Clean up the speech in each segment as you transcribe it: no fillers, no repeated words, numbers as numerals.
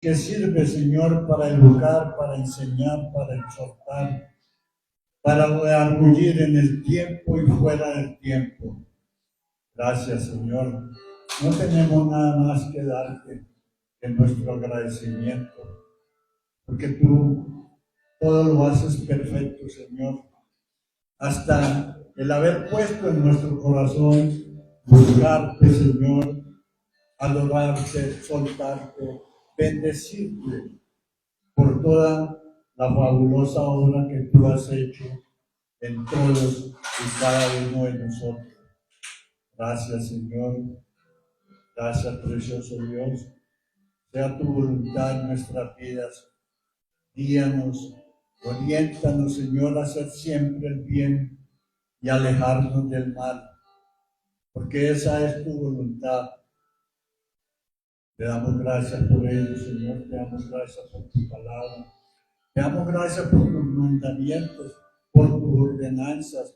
que sirve, Señor, para educar, para enseñar, para exhortar, para redarguir en el tiempo y fuera del tiempo. Gracias, Señor. No tenemos nada más que darte que nuestro agradecimiento, porque tú todo lo haces perfecto, Señor. Hasta el haber puesto en nuestro corazón buscarte, Señor, adorarte, soltarte, bendecirte por toda la fabulosa obra que tú has hecho en todos y cada uno de nosotros. Gracias, Señor. Gracias, precioso Dios. Sea tu voluntad en nuestras vidas. Guíanos, oriéntanos, Señor, a hacer siempre el bien y alejarnos del mal, porque esa es tu voluntad. Te damos gracias por ello, Señor. Te damos gracias por tu palabra. Te damos gracias por tus mandamientos, por tus ordenanzas,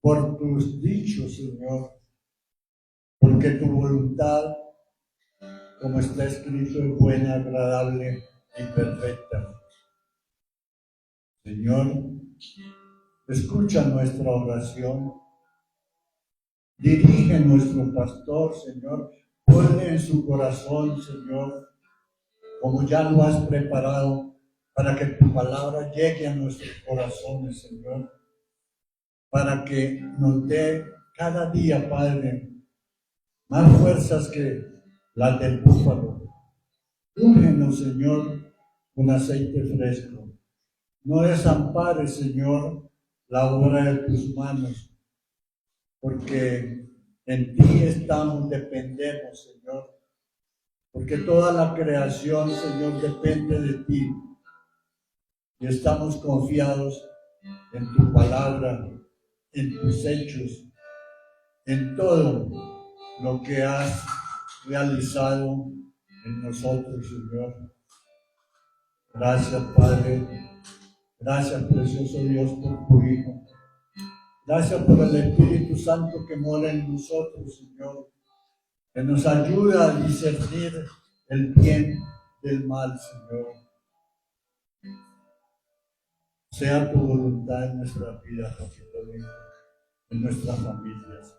por tus dichos, Señor, porque tu voluntad, como está escrito, es buena, agradable y perfecta. Señor, escucha nuestra oración, dirige nuestro pastor, Señor, ponle en su corazón, Señor, como ya lo has preparado, para que tu palabra llegue a nuestros corazones, Señor, para que nos dé cada día, Padre, más fuerzas que las del búfalo. Úngenos, Señor, con aceite fresco. No desampares, Señor, la obra de tus manos, porque en ti estamos, dependemos, Señor, porque toda la creación, Señor, depende de ti, y estamos confiados en tu palabra, en tus hechos, en todo lo que has realizado en nosotros, Señor. Gracias, Padre. Gracias, precioso Dios, por tu Hijo. Gracias por el Espíritu Santo que mora en nosotros, Señor, que nos ayuda a discernir el bien del mal, Señor. Sea tu voluntad en nuestras vidas, Papito lindo, en nuestras familias,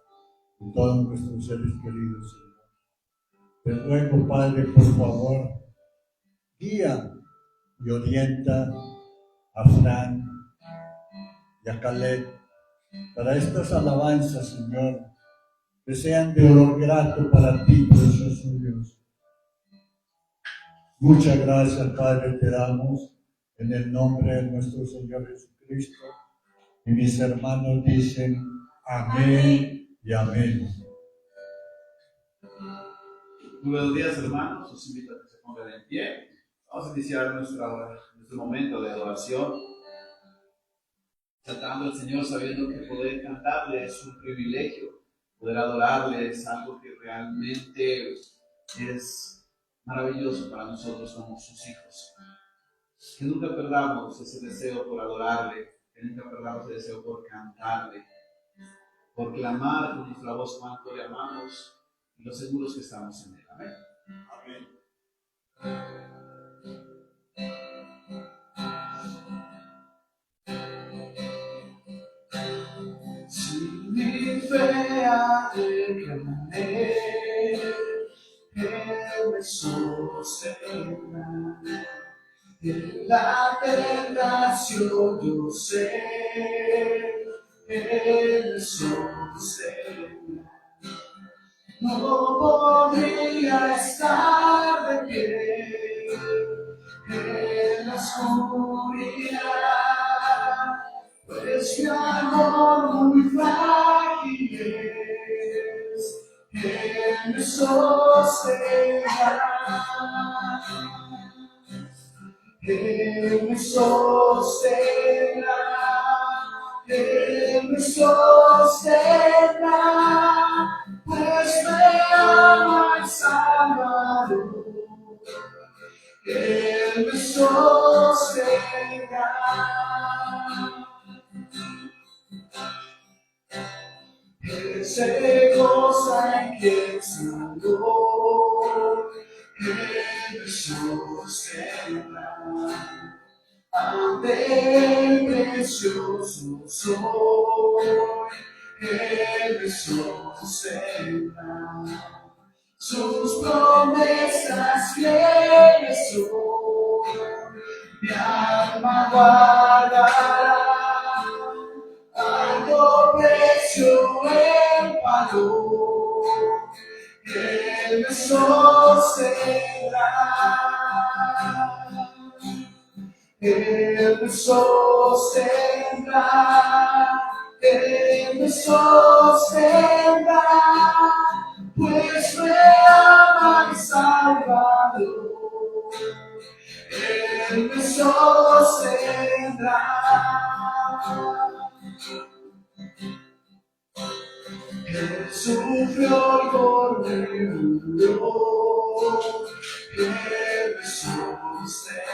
en todos nuestros seres queridos, Señor. Te ruego, Padre, por favor, guía y orienta a Fran y a Caleb para estas alabanzas, Señor, que sean de olor grato para ti, precioso Dios. Muchas gracias, Padre, te damos en el nombre de nuestro Señor Jesucristo. Y mis hermanos dicen amén y amén. Muy buenos días, hermanos. Os invito a que se pongan en pie. Vamos a iniciar nuestro momento de adoración, tratando al Señor, sabiendo que poder cantarle es un privilegio, poder adorarle es algo que realmente es maravilloso para nosotros como sus hijos. Que nunca perdamos ese deseo por adorarle, que nunca perdamos ese deseo por cantarle, por clamar con nuestra voz cuanto le amamos y los seguros que estamos en él. Amén. Amén. Si mi fe ha de caer, Él me sostendrá. En la tentación yo sé, Él me sostendrá. No podría estar de pie en la oscuridad, pues mi amor muy frágil es, Él me sostendrá. Él me sostendrá, Él me sostendrá, pues me ama el Salvador. Él me sostendrá. Él se goza en quien salvó. Él me sostendrá. sostendrán ante el precioso sol. Él me sostendrá, sus promesas fieles son, mi alma guardará, alto precio el valor, Él me sostendrá. Él me sostendrá, Él me sostendrá, pues me ama mi Salvador. Él me sostendrá. Él sufrió y por mí murió, Él me sostendrá.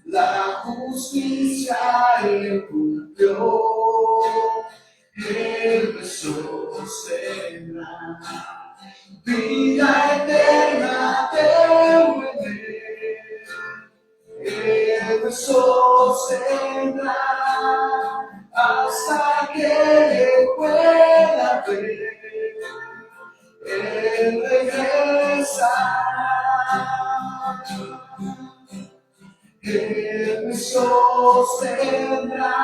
La justicia Él cumplió, Él me sostendrá. Vida eterna tengo en Él me sostendrá hasta que Él pueda ver. Él regresa. Él me sostendrá,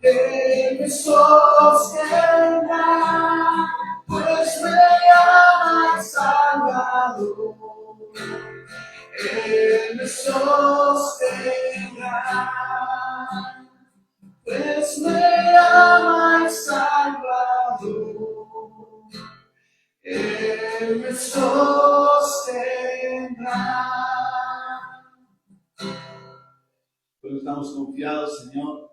Él me sostendrá, pues me ama el Salvador. Él me sostendrá, pues me ama el Salvador. Él me sostendrá. Pero estamos confiados, Señor,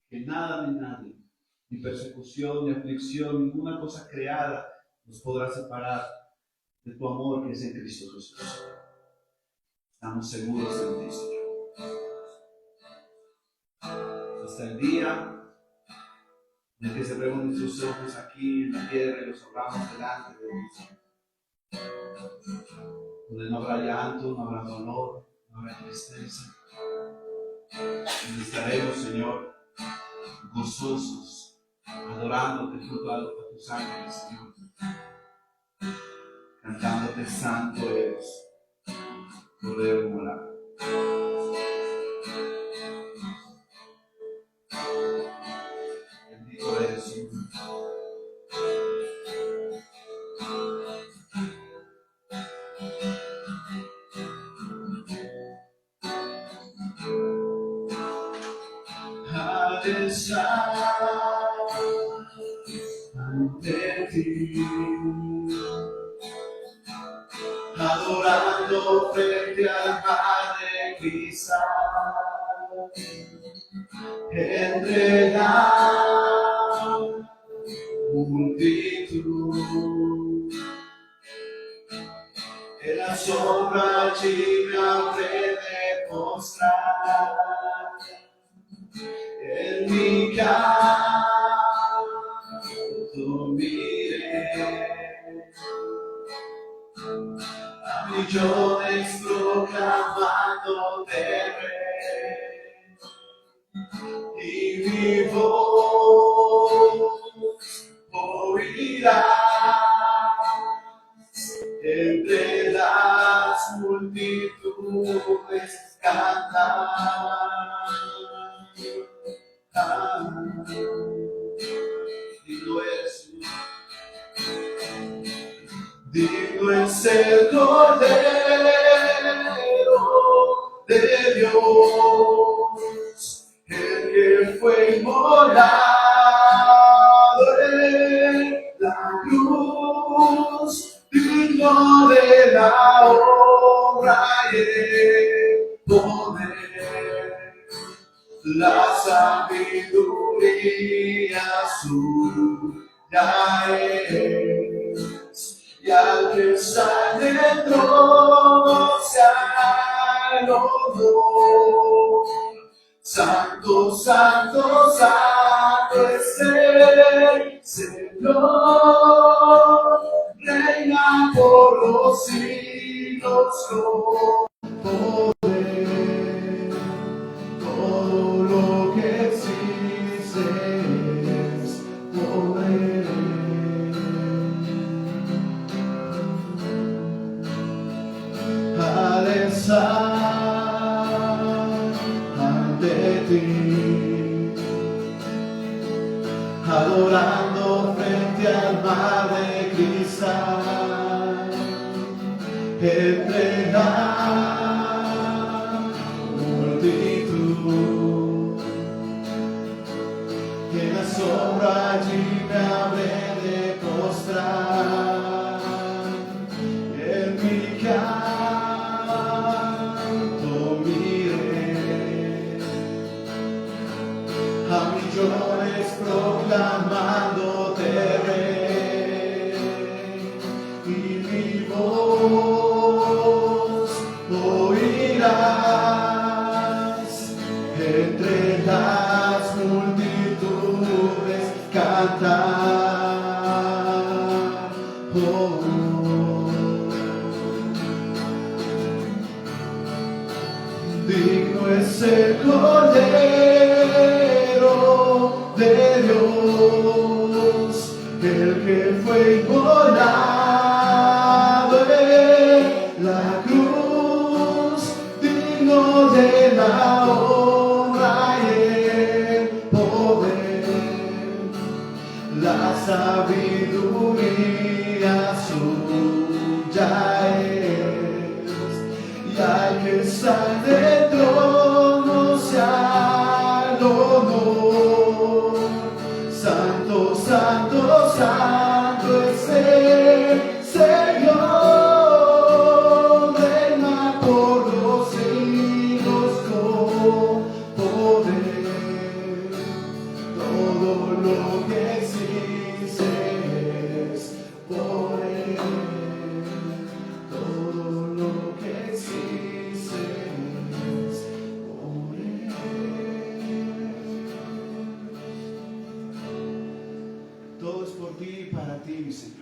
que nada ni nadie, ni persecución, ni aflicción, ninguna cosa creada nos podrá separar de tu amor que es en Cristo Jesús. Estamos seguros en ti, Señor. Hasta el día en que cerremos nuestros ojos aquí en la tierra y los abramos delante de Dios, donde no habrá llanto, no habrá dolor, no habrá tristeza. Y estaremos, Señor, gozosos, adorándote junto a tus ángeles, Señor, cantándote santo eres, Cordero morado. Bendito eres, Señor. Ante ti, adorando frente al mar de cristal, entre la multitud, en la sombra allí me habré de postrar, en mi canto miré a millones proclamándote rey, y mi voz oirás entre las multitudes cantar. Digno es, digno es el Cordero de Dios, el que fue inmolado en la cruz, digno de la honra y el poder. La sabiduría suya es, y al que está en el trono sea el honor. Santo, santo, santo es el Señor, reina por los siglos siglos con poder. Todo lo que existe es poder. Al estar ante ti, adorando frente al mar de cristal, entre la multitud, que en la sombra allí me habré de postrar, en mi canto miré a millones proclamándote rey, y mi voz oirás entre las multitudes cantar. Oh. Digno es el Cordero de Dios, el que fue inmolado en la cruz, digno de la honra y el poder, la sabiduría suya es, y al que está del trono sea el honor. Santo, santo, santo es el Señor, reina por los siglos con poder. Todo lo que existe es poder. Todo lo que existe es poder. Todo es por ti y para ti, mi Señor.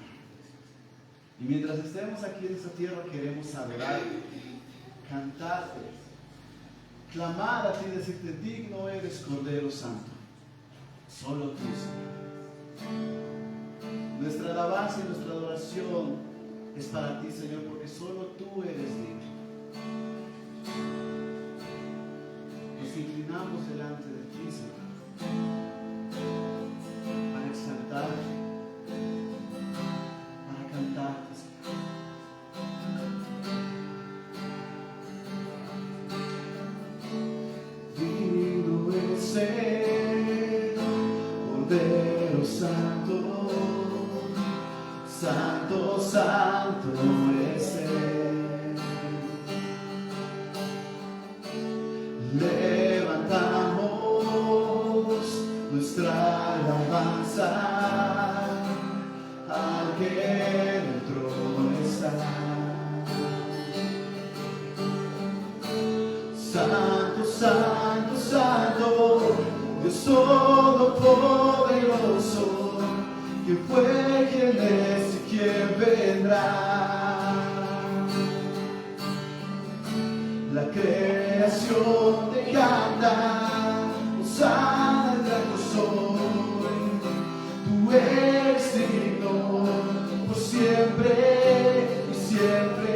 Y mientras estemos aquí en esta tierra queremos adorarte, cantarte, clamar a ti, decirte: digno eres, Cordero Santo. Solo tú, Señor. Nuestra alabanza y nuestra adoración es para ti, Señor, porque solo tú eres digno. Nos inclinamos delante de ti, Señor, para exaltarte, para cantarte, Señor. Digno es el Cordero Santo, santo, santo es Él. Levantamos nuestra alabanza al que en el trono está. Santo, santo, santo, Dios todopoderoso, ¿quién fue, quién es y quién vendrá? La creación te canta, hosana al gran yo soy. Tú eres digno por siempre y siempre.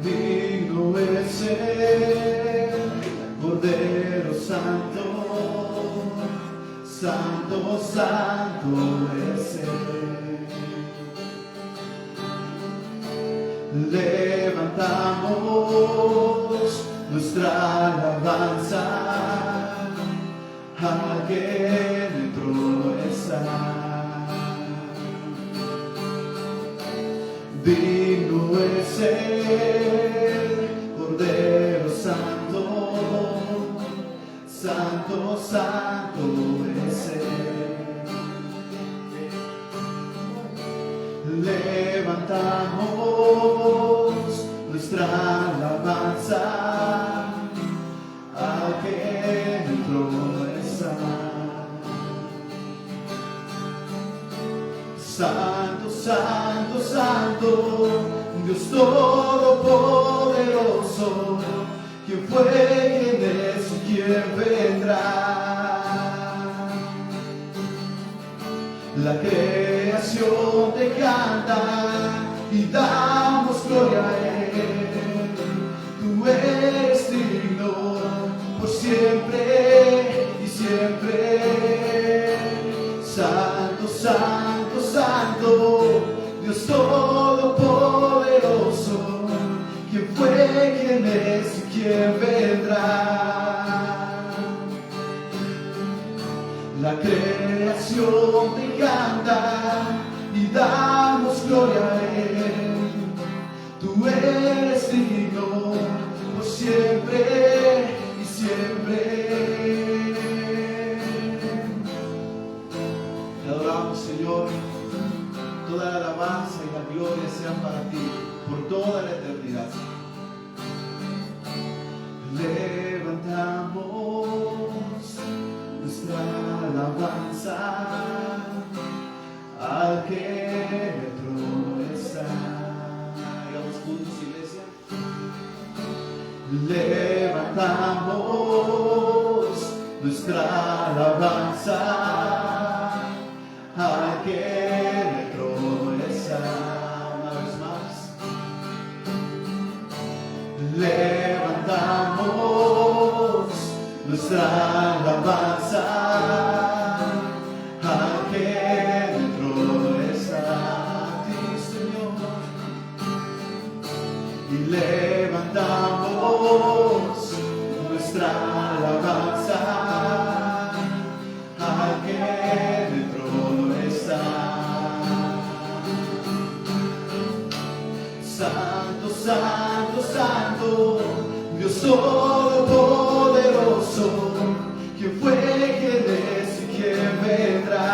Digno es el Cordero Santo, santo, santo es Él. Levantamos nuestra alabanza al que en el trono está. Digno es el Cordero Santo, santo, santo es Él. Levantamos Dios todopoderoso, quien fue, quien es y quien vendrá. La creación te canta y damos gloria a Él. Tú eres digno por siempre y siempre. Santo, santo, santo, Dios todopoderoso, quien fue, quien es y quien vendrá. La creación te canta y damos gloria a Él. Tú eres digno por siempre y siempre. Te adoramos, Señor. Toda la alabanza y la gloria sean para ti por toda la eternidad. Levantamos nuestra alabanza al que en el trono está. Digamos juntos, iglesia. Levantamos nuestra alabanza al que en el trono está. Una vez más. Levantamos nuestra alabanza al que en el trono está. A ti, Señor. Y levantamos nuestra alabanza al que en el trono está. Santo, santo, santo, Dios todopoderoso, quien fue, quien es y quien vendrá.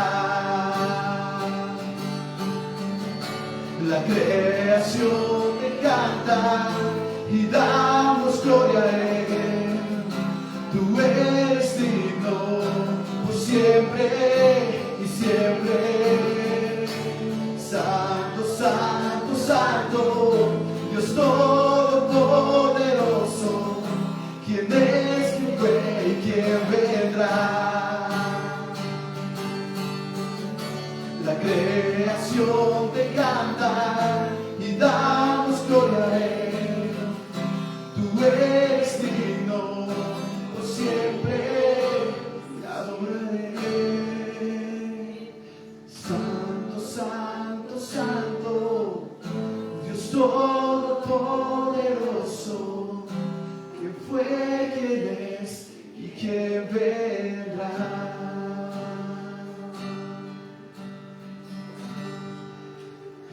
La creación te canta y damos gloria a Él. Tú eres digno por siempre y siempre. Santo, santo, santo, Dios todopoderoso, quien es, quien fue y quien vendrá. La creación te canta y damos gloria a Él. Tú eres digno por siempre, te adoraré. Santo, santo, santo, Dios todopoderoso, quien fue, quien es y quien vendrá.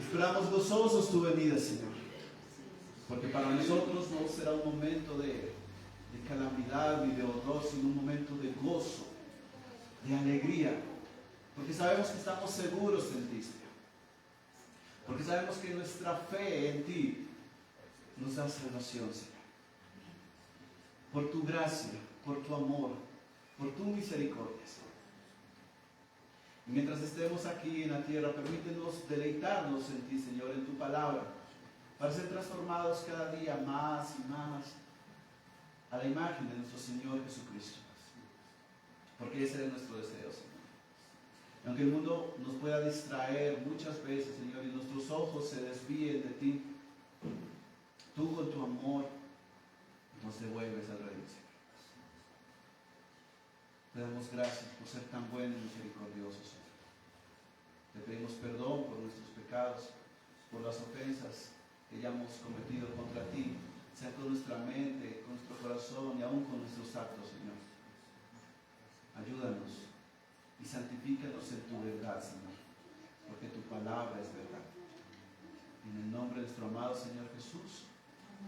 Esperamos gozosos tu venida, Señor, porque para nosotros no será un momento de calamidad ni de horror, sino un momento de gozo, de alegría, porque sabemos que estamos seguros en ti, Señor, porque sabemos que nuestra fe en ti nos da salvación, Señor, por tu gracia, por tu amor, por tu misericordia, Señor. Y mientras estemos aquí en la tierra, permítenos deleitarnos en ti, Señor, en tu palabra, para ser transformados cada día más y más a la imagen de nuestro Señor Jesucristo, porque ese es nuestro deseo, Señor. Aunque el mundo nos pueda distraer muchas veces, Señor, y nuestros ojos se desvíen de ti, tú con tu amor nos devuelves al reino, Señor. Te damos gracias por ser tan bueno y misericordioso, Señor. Te pedimos perdón por nuestros pecados, por las ofensas que hayamos cometido contra ti, sea con nuestra mente, con nuestro corazón y aún con nuestros actos, Señor. Ayúdanos y santifícanos en tu verdad, Señor, porque tu palabra es verdad. En el nombre de nuestro amado Señor Jesús.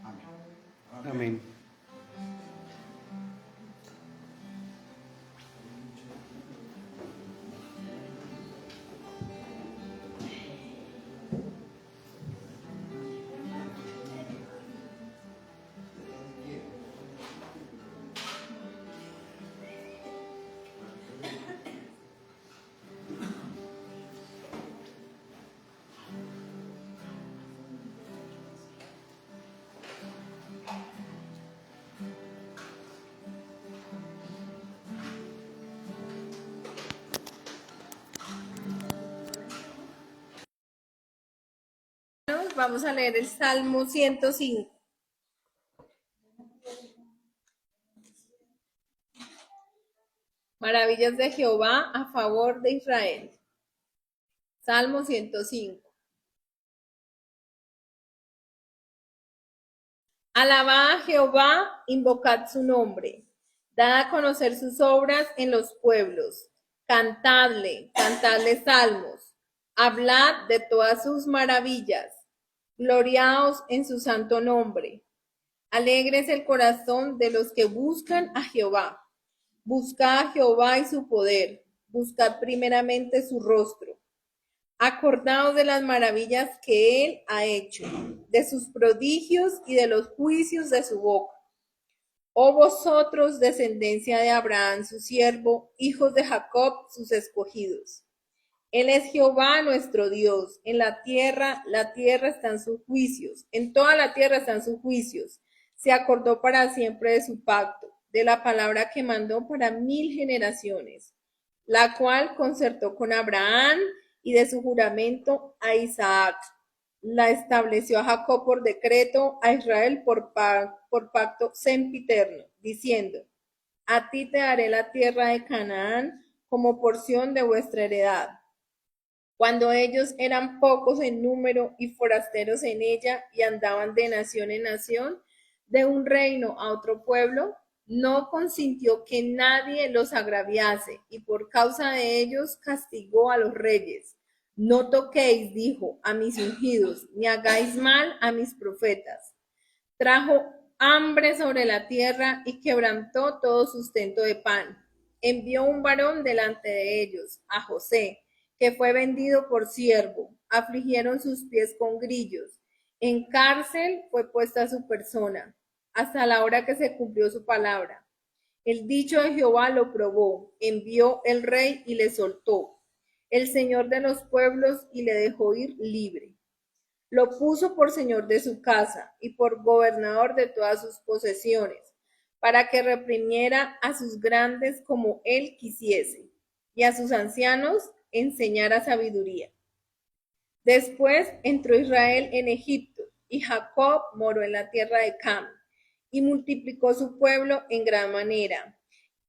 Amén. Amén. vamos a leer el Salmo 105. Maravillas de Jehová a favor de Israel. Salmo 105. Alabad a Jehová, invocad su nombre. Dad a conocer sus obras en los pueblos. Cantadle salmos. Hablad de todas sus maravillas. Gloriaos en su santo nombre. Alegre es el corazón de los que buscan a Jehová. Buscad a Jehová y su poder. Buscad primeramente su rostro. Acordaos de las maravillas que él ha hecho, de sus prodigios y de los juicios de su boca. Oh vosotros, descendencia de Abraham, su siervo, hijos de Jacob, sus escogidos. Él es Jehová nuestro Dios. En la tierra están sus juicios. En toda la tierra están sus juicios. Se acordó para siempre de su pacto, de la palabra que mandó para 1000 generaciones, la cual concertó con Abraham y de su juramento a Isaac. La estableció a Jacob por decreto, a Israel por pacto sempiterno, diciendo: a ti te daré la tierra de Canaán como porción de vuestra heredad. Cuando ellos eran pocos en número y forasteros en ella y andaban de nación en nación, de un reino a otro pueblo, no consintió que nadie los agraviase y por causa de ellos castigó a los reyes. No toquéis, dijo, a mis ungidos, ni hagáis mal a mis profetas. Trajo hambre sobre la tierra y quebrantó todo sustento de pan. Envió un varón delante de ellos, a José, que fue vendido por siervo. Afligieron sus pies con grillos. En cárcel fue puesta su persona, hasta la hora que se cumplió su palabra. El dicho de Jehová lo probó, envió el rey y le soltó, el Señor de los pueblos, y le dejó ir libre. Lo puso por señor de su casa y por gobernador de todas sus posesiones, para que reprimiera a sus grandes como él quisiese, y a sus ancianos enseñara sabiduría. Después entró Israel en Egipto, y Jacob moró en la tierra de Cam, y multiplicó su pueblo en gran manera,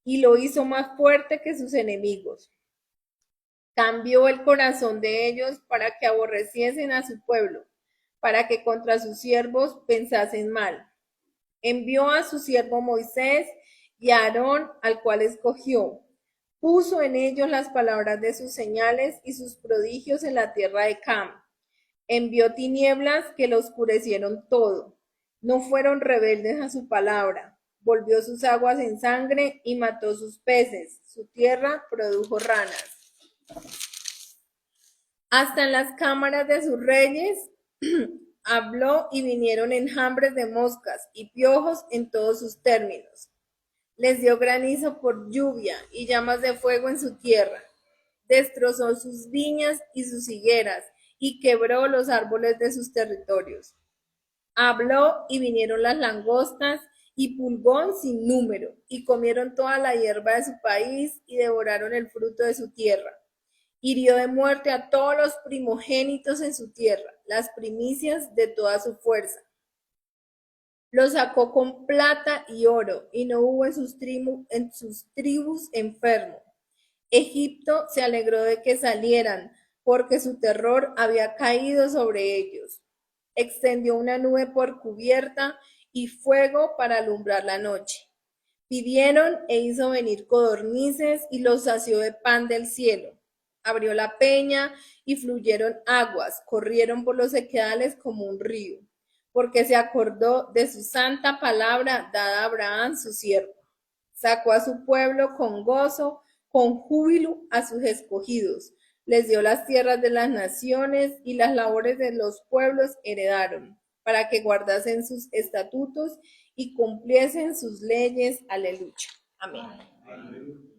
y lo hizo más fuerte que sus enemigos. Cambió el corazón de ellos para que aborreciesen a su pueblo, para que contra sus siervos pensasen mal. Envió a su siervo Moisés y a Aarón, al cual escogió. Puso en ellos las palabras de sus señales y sus prodigios en la tierra de Cam. Envió tinieblas que lo oscurecieron todo. No fueron rebeldes a su palabra. Volvió sus aguas en sangre y mató sus peces. Su tierra produjo ranas. Hasta en las cámaras de sus reyes habló y vinieron enjambres de moscas y piojos en todos sus términos. Les dio granizo por lluvia y llamas de fuego en su tierra. Destrozó sus viñas y sus higueras y quebró los árboles de sus territorios. Habló y vinieron las langostas y pulgón sin número, y comieron toda la hierba de su país y devoraron el fruto de su tierra. Hirió de muerte a todos los primogénitos en su tierra, las primicias de toda su fuerza. Los sacó con plata y oro, y no hubo en sus tribus enfermo. Egipto se alegró de que salieran, porque su terror había caído sobre ellos. Extendió una nube por cubierta y fuego para alumbrar la noche. Pidieron e hizo venir codornices y los sació de pan del cielo. Abrió la peña y fluyeron aguas, corrieron por los sequedales como un río, porque se acordó de su santa palabra dada a Abraham su siervo. Sacó a su pueblo con gozo, con júbilo a sus escogidos. Les dio las tierras de las naciones y las labores de los pueblos heredaron, para que guardasen sus estatutos y cumpliesen sus leyes. Aleluya. Amén.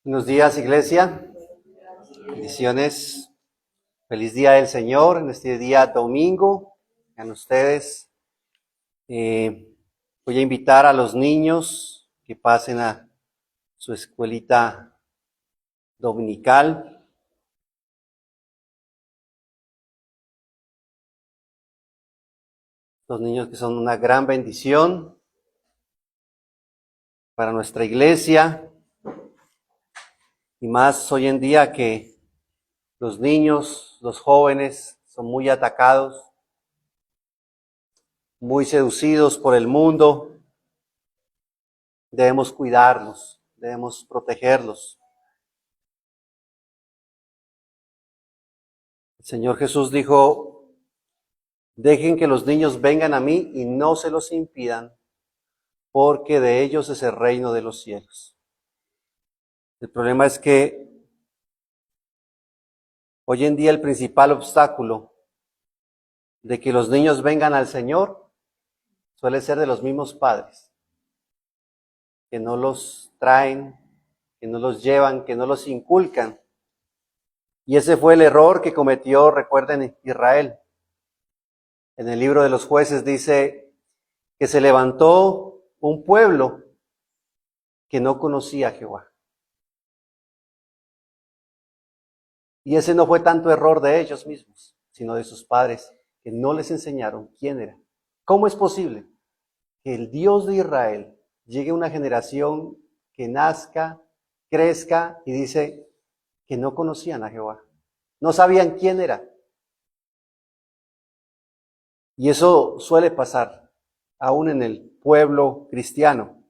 Buenos días, iglesia. Bendiciones. Feliz día del Señor en este día domingo. Vean ustedes. Voy a invitar a los niños que pasen a su escuelita dominical. Los niños que son una gran bendición para nuestra iglesia. Y más hoy en día que los niños, los jóvenes son muy atacados, muy seducidos por el mundo. Debemos cuidarlos, debemos protegerlos. El Señor Jesús dijo: dejen que los niños vengan a mí y no se los impidan, porque de ellos es el reino de los cielos. El problema es que hoy en día el principal obstáculo de que los niños vengan al Señor suele ser de los mismos padres, que no los traen, que no los llevan, que no los inculcan. Y ese fue el error que cometió, recuerden, Israel. En el libro de los Jueces dice que se levantó un pueblo que no conocía a Jehová. Y ese no fue tanto error de ellos mismos, sino de sus padres, que no les enseñaron quién era. ¿Cómo es posible que el Dios de Israel llegue a una generación que nazca, crezca y dice que no conocían a Jehová? No sabían quién era. Y eso suele pasar aún en el pueblo cristiano.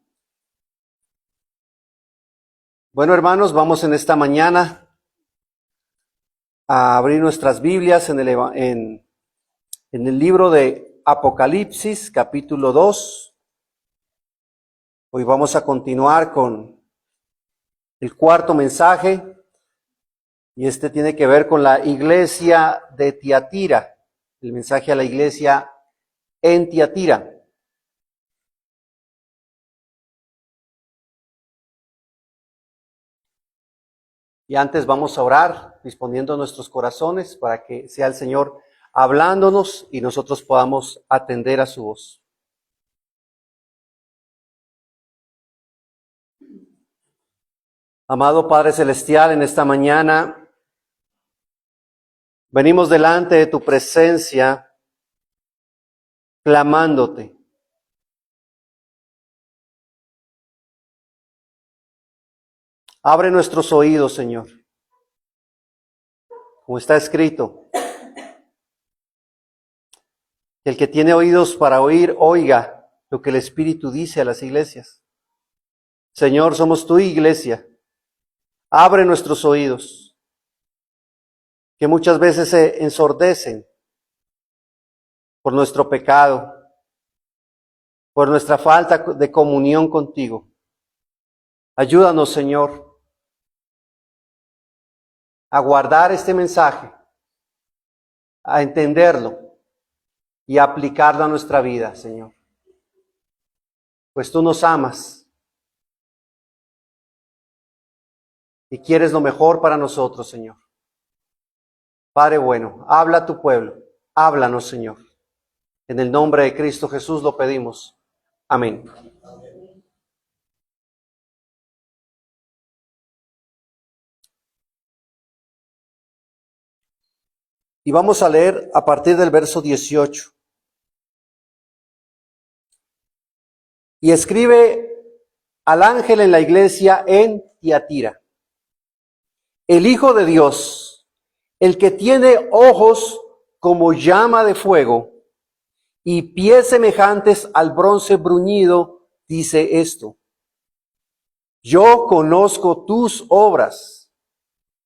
Bueno, hermanos, vamos en esta mañana a abrir nuestras Biblias en el libro de Apocalipsis, capítulo 2. Hoy vamos a continuar con el cuarto mensaje, y este tiene que ver con la iglesia de Tiatira, el mensaje a la iglesia en Tiatira. Y antes vamos a orar, disponiendo nuestros corazones para que sea el Señor hablándonos y nosotros podamos atender a su voz. Amado Padre Celestial, en esta mañana venimos delante de tu presencia clamándote. Abre nuestros oídos, Señor. Como está escrito, el que tiene oídos para oír, oiga lo que el Espíritu dice a las iglesias. Señor, somos tu iglesia. Abre nuestros oídos, que muchas veces se ensordecen por nuestro pecado, por nuestra falta de comunión contigo. Ayúdanos, Señor, a guardar este mensaje, a entenderlo y a aplicarlo a nuestra vida, Señor. Pues tú nos amas y quieres lo mejor para nosotros, Señor. Padre bueno, habla a tu pueblo, háblanos, Señor. En el nombre de Cristo Jesús lo pedimos. Amén. Y vamos a leer a partir del verso 18. Y escribe al ángel en la iglesia en Tiatira: el Hijo de Dios, el que tiene ojos como llama de fuego y pies semejantes al bronce bruñido, dice esto: yo conozco tus obras,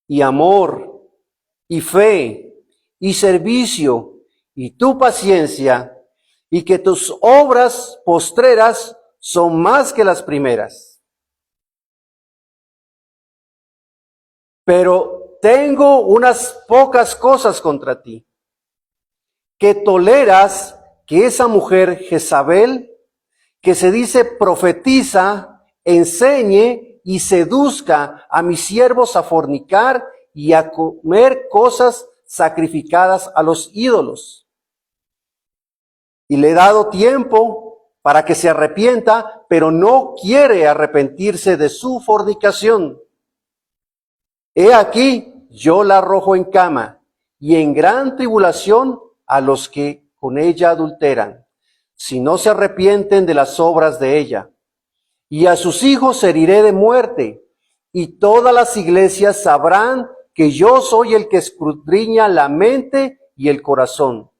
y amor, y fe, y servicio, y tu paciencia, y que tus obras postreras son más que las primeras. Pero tengo unas pocas cosas contra ti, que toleras que esa mujer Jezabel, que se dice profetiza, enseñe y seduzca a mis siervos a fornicar y a comer cosas sacrificadas a los ídolos. Y le he dado tiempo para que se arrepienta, pero no quiere arrepentirse de su fornicación. He aquí, yo la arrojo en cama y en gran tribulación a los que con ella adulteran, si no se arrepienten de las obras de ella. Y a sus hijos heriré de muerte, y todas las iglesias sabrán que yo soy el que escudriña la mente y el corazón,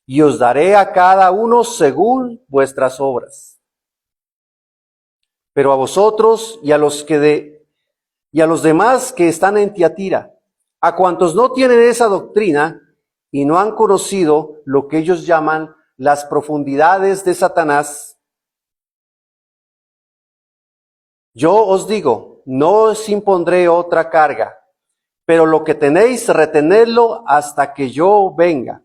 y os daré a cada uno según vuestras obras. Pero a vosotros y a los demás que están en Tiatira, a cuantos no tienen esa doctrina y no han conocido lo que ellos llaman las profundidades de Satanás, yo os digo, no os impondré otra carga, pero lo que tenéis, retenedlo hasta que yo venga.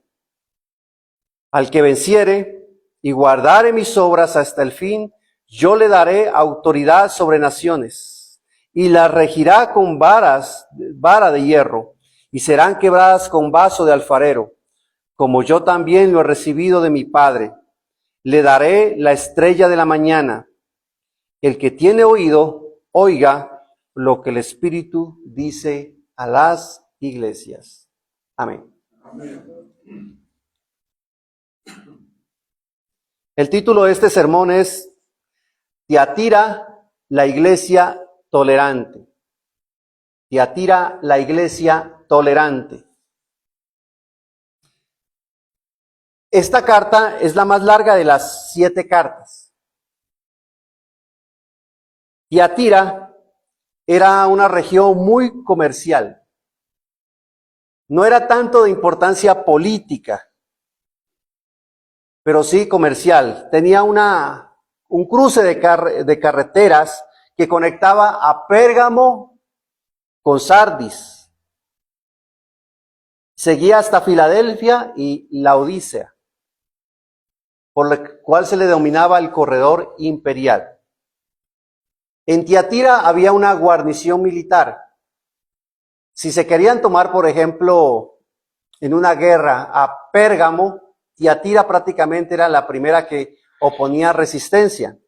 Al que venciere y guardare mis obras hasta el fin, yo le daré autoridad sobre naciones, y las regirá con vara de hierro, y serán quebradas con vaso de alfarero, como yo también lo he recibido de mi Padre. Le daré la estrella de la mañana. El que tiene oído, oiga lo que el Espíritu dice a las iglesias. Amén. El título de este sermón es Tiatira, la iglesia tolerante. Tiatira, la iglesia tolerante. Esta carta es la más larga de las 7 cartas. Tiatira era una región muy comercial. No era tanto de importancia política, pero sí comercial. Tenía un cruce de carreteras que conectaba a Pérgamo con Sardis. Seguía hasta Filadelfia y Laodicea, por lo cual se le denominaba el corredor imperial. En Tiatira había una guarnición militar. Si se querían tomar, por ejemplo, en una guerra a Pérgamo, Tiatira prácticamente era la primera que oponía resistencia.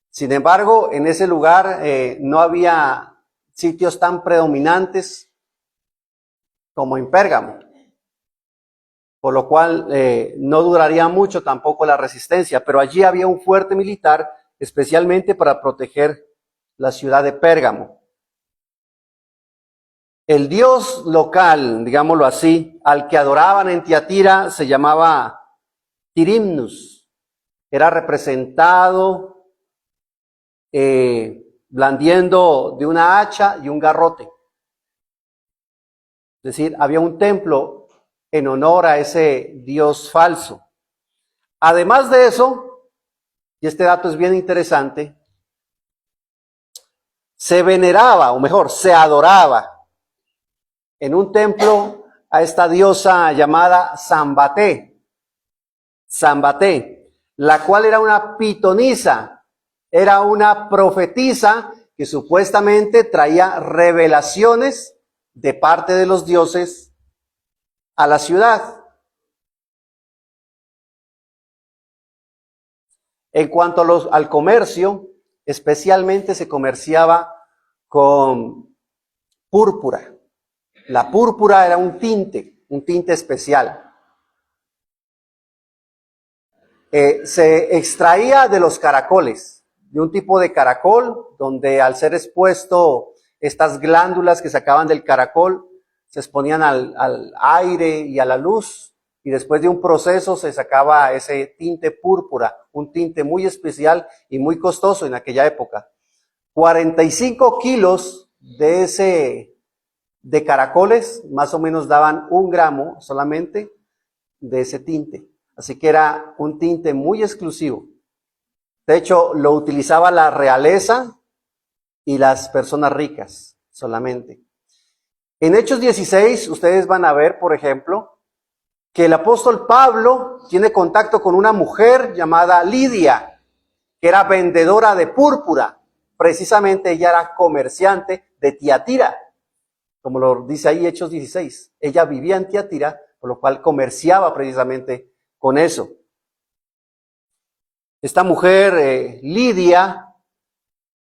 Sin embargo, en ese lugar no había sitios tan predominantes como en Pérgamo, por lo cual no duraría mucho tampoco la resistencia, pero allí había un fuerte militar especialmente para proteger la ciudad de Pérgamo. El dios local, digámoslo así, al que adoraban en Tiatira se llamaba Tirimnus. Era representado blandiendo de una hacha y un garrote. Es decir, había un templo en honor a ese dios falso. Además de eso, y este dato es bien interesante, se veneraba, o mejor, se adoraba en un templo a esta diosa llamada Sambaté, la cual era una pitonisa, era una profetisa que supuestamente traía revelaciones de parte de los dioses a la ciudad. En cuanto al comercio, especialmente se comerciaba con púrpura. La púrpura era un tinte especial. Se extraía de los caracoles, de un tipo de caracol, donde al ser expuesto estas glándulas que sacaban del caracol, se exponían al aire y a la luz, y después de un proceso se sacaba ese tinte púrpura, un tinte muy especial y muy costoso en aquella época. 45 kilos de caracoles, más o menos daban 1 gramo solamente de ese tinte. Así que era un tinte muy exclusivo. De hecho, lo utilizaba la realeza y las personas ricas solamente. En Hechos 16, ustedes van a ver, por ejemplo, que el apóstol Pablo tiene contacto con una mujer llamada Lidia, que era vendedora de púrpura. precisamente ella era comerciante de Tiatira, como lo dice ahí Hechos 16. Ella vivía en Tiatira, por lo cual comerciaba precisamente con eso. Esta mujer, Lidia,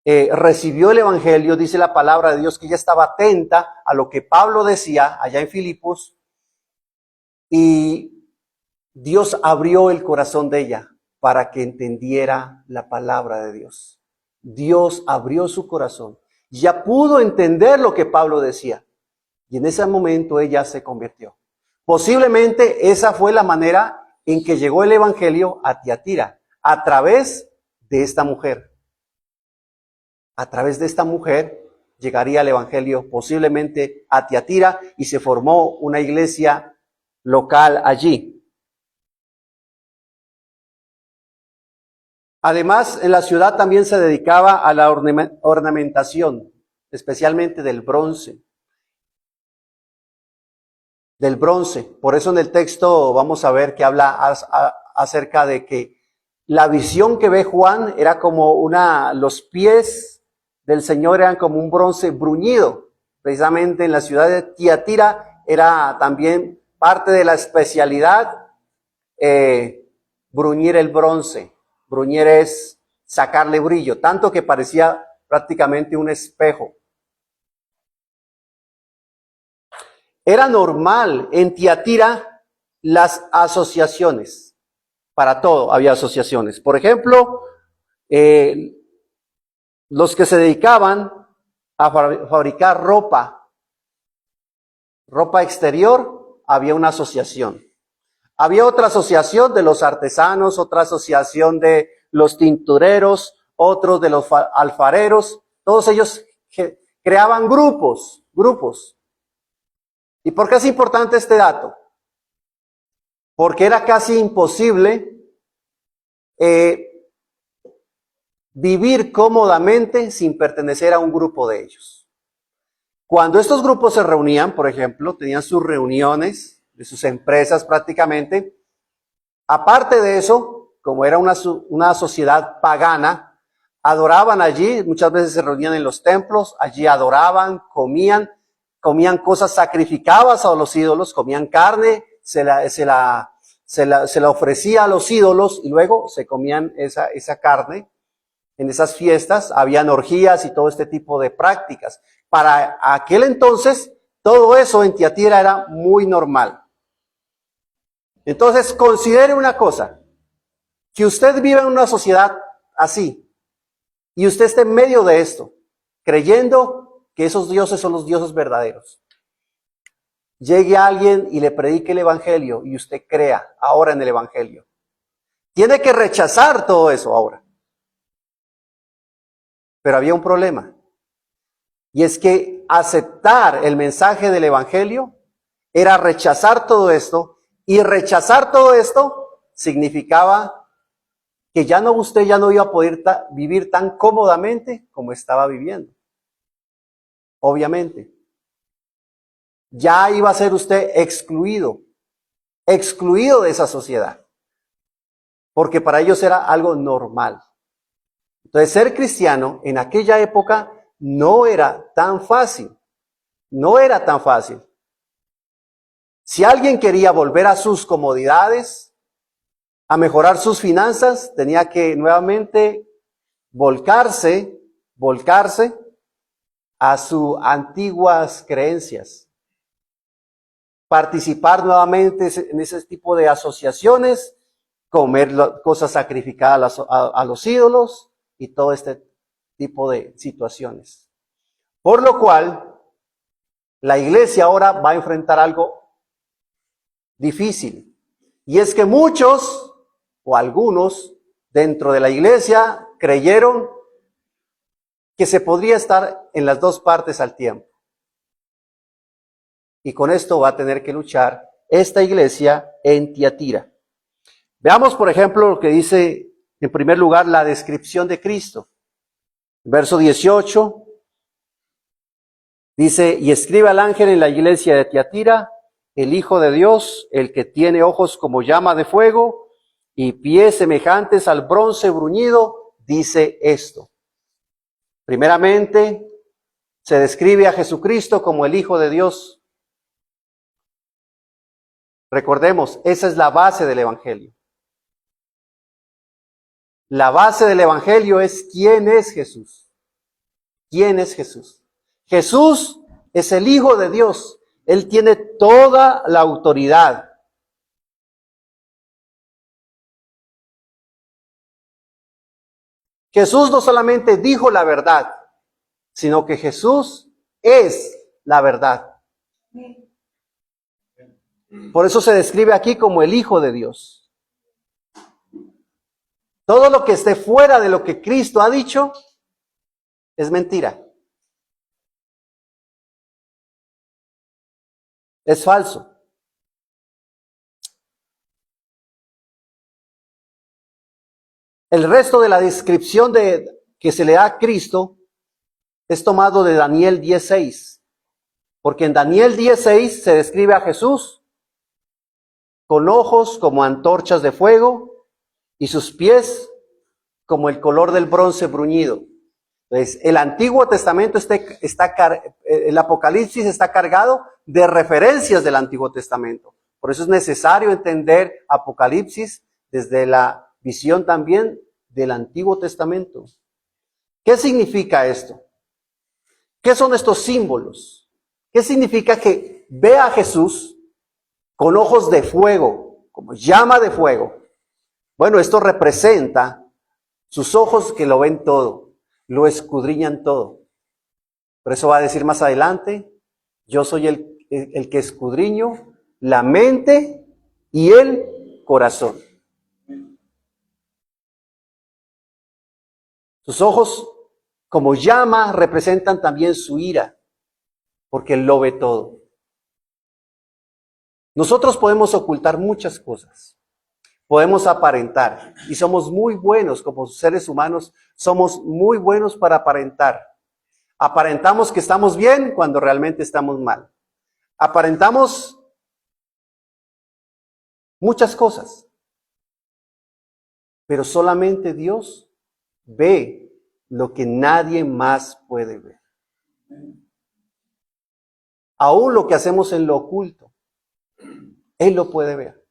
recibió el evangelio, dice la palabra de Dios, que ella estaba atenta a lo que Pablo decía allá en Filipos, y Dios abrió el corazón de ella para que entendiera la palabra de Dios. Dios abrió su corazón, ya pudo entender lo que Pablo decía, y en ese momento ella se convirtió. Posiblemente esa fue la manera en que llegó el evangelio a Tiatira, a través de esta mujer. A través de esta mujer llegaría el evangelio posiblemente a Tiatira y se formó una iglesia local allí. Además, en la ciudad también se dedicaba a la ornamentación, especialmente del bronce. Del bronce. Por eso en el texto vamos a ver que habla acerca de que la visión que ve Juan era como los pies del Señor eran como un bronce bruñido. Precisamente en la ciudad de Tiatira era también parte de la especialidad bruñir el bronce. Bruñir es sacarle brillo, tanto que parecía prácticamente un espejo. Era normal en Tiatira las asociaciones. Para todo había asociaciones. Por ejemplo, los que se dedicaban a fabricar ropa exterior, había una asociación. Había otra asociación de los artesanos, otra asociación de los tintureros, otros de los alfareros. Todos ellos creaban grupos. ¿Y por qué es importante este dato? Porque era casi imposible vivir cómodamente sin pertenecer a un grupo de ellos. Cuando estos grupos se reunían, por ejemplo, tenían sus reuniones de sus empresas prácticamente, aparte de eso, como era una sociedad pagana, adoraban allí, muchas veces se reunían en los templos, allí adoraban, comían cosas sacrificadas a los ídolos, comían carne, se la ofrecía a los ídolos y luego se comían esa carne. En esas fiestas habían orgías y todo este tipo de prácticas. Para aquel entonces, todo eso en Tiatira era muy normal. Entonces, considere una cosa, que usted vive en una sociedad así, y usted esté en medio de esto, creyendo que esos dioses son los dioses verdaderos. Llegue alguien y le predique el evangelio, y usted crea ahora en el evangelio. Tiene que rechazar todo eso ahora. Pero había un problema, y es que aceptar el mensaje del evangelio era rechazar todo esto, y rechazar todo esto significaba que usted ya no iba a poder vivir tan cómodamente como estaba viviendo. Obviamente. Ya iba a ser usted excluido de esa sociedad, porque para ellos era algo normal. Entonces, ser cristiano en aquella época no era tan fácil. Si alguien quería volver a sus comodidades, a mejorar sus finanzas, tenía que nuevamente volcarse a sus antiguas creencias. Participar nuevamente en ese tipo de asociaciones, comer cosas sacrificadas a los ídolos y todo este tipo de situaciones. Por lo cual, la iglesia ahora va a enfrentar algo difícil. Y es que muchos o algunos dentro de la iglesia creyeron que se podría estar en las dos partes al tiempo. Y con esto va a tener que luchar esta iglesia en Tiatira. Veamos, por ejemplo, lo que dice en primer lugar la descripción de Cristo. Verso 18 dice: y escribe al ángel en la iglesia de Tiatira, el Hijo de Dios, el que tiene ojos como llama de fuego y pies semejantes al bronce bruñido, dice esto. Primeramente, se describe a Jesucristo como el Hijo de Dios. Recordemos, esa es la base del Evangelio. La base del Evangelio es ¿quién es Jesús? ¿Quién es Jesús? Jesús es el Hijo de Dios. Él tiene toda la autoridad. Jesús no solamente dijo la verdad, sino que Jesús es la verdad. Por eso se describe aquí como el Hijo de Dios. Todo lo que esté fuera de lo que Cristo ha dicho es mentira. Es falso. El resto de la descripción que se le da a Cristo es tomado de Daniel 10:6. Porque en Daniel 10:6 se describe a Jesús con ojos como antorchas de fuego y sus pies como el color del bronce bruñido. Entonces, el Antiguo Testamento el Apocalipsis está cargado de referencias del Antiguo Testamento. Por eso es necesario entender Apocalipsis desde la visión también del Antiguo Testamento. ¿Qué significa esto? ¿Qué son estos símbolos? ¿Qué significa que ve a Jesús con ojos de fuego, como llama de fuego? Bueno, esto representa sus ojos que lo ven todo, lo escudriñan todo. Por eso va a decir más adelante, yo soy el que escudriño la mente y el corazón. Sus ojos, como llama, representan también su ira, porque Él lo ve todo. Nosotros podemos ocultar muchas cosas, podemos aparentar, y somos muy buenos como seres humanos, somos muy buenos para aparentar. Aparentamos que estamos bien cuando realmente estamos mal. Aparentamos muchas cosas, pero solamente Dios ve lo que nadie más puede ver. Aún lo que hacemos en lo oculto, Él lo puede ver.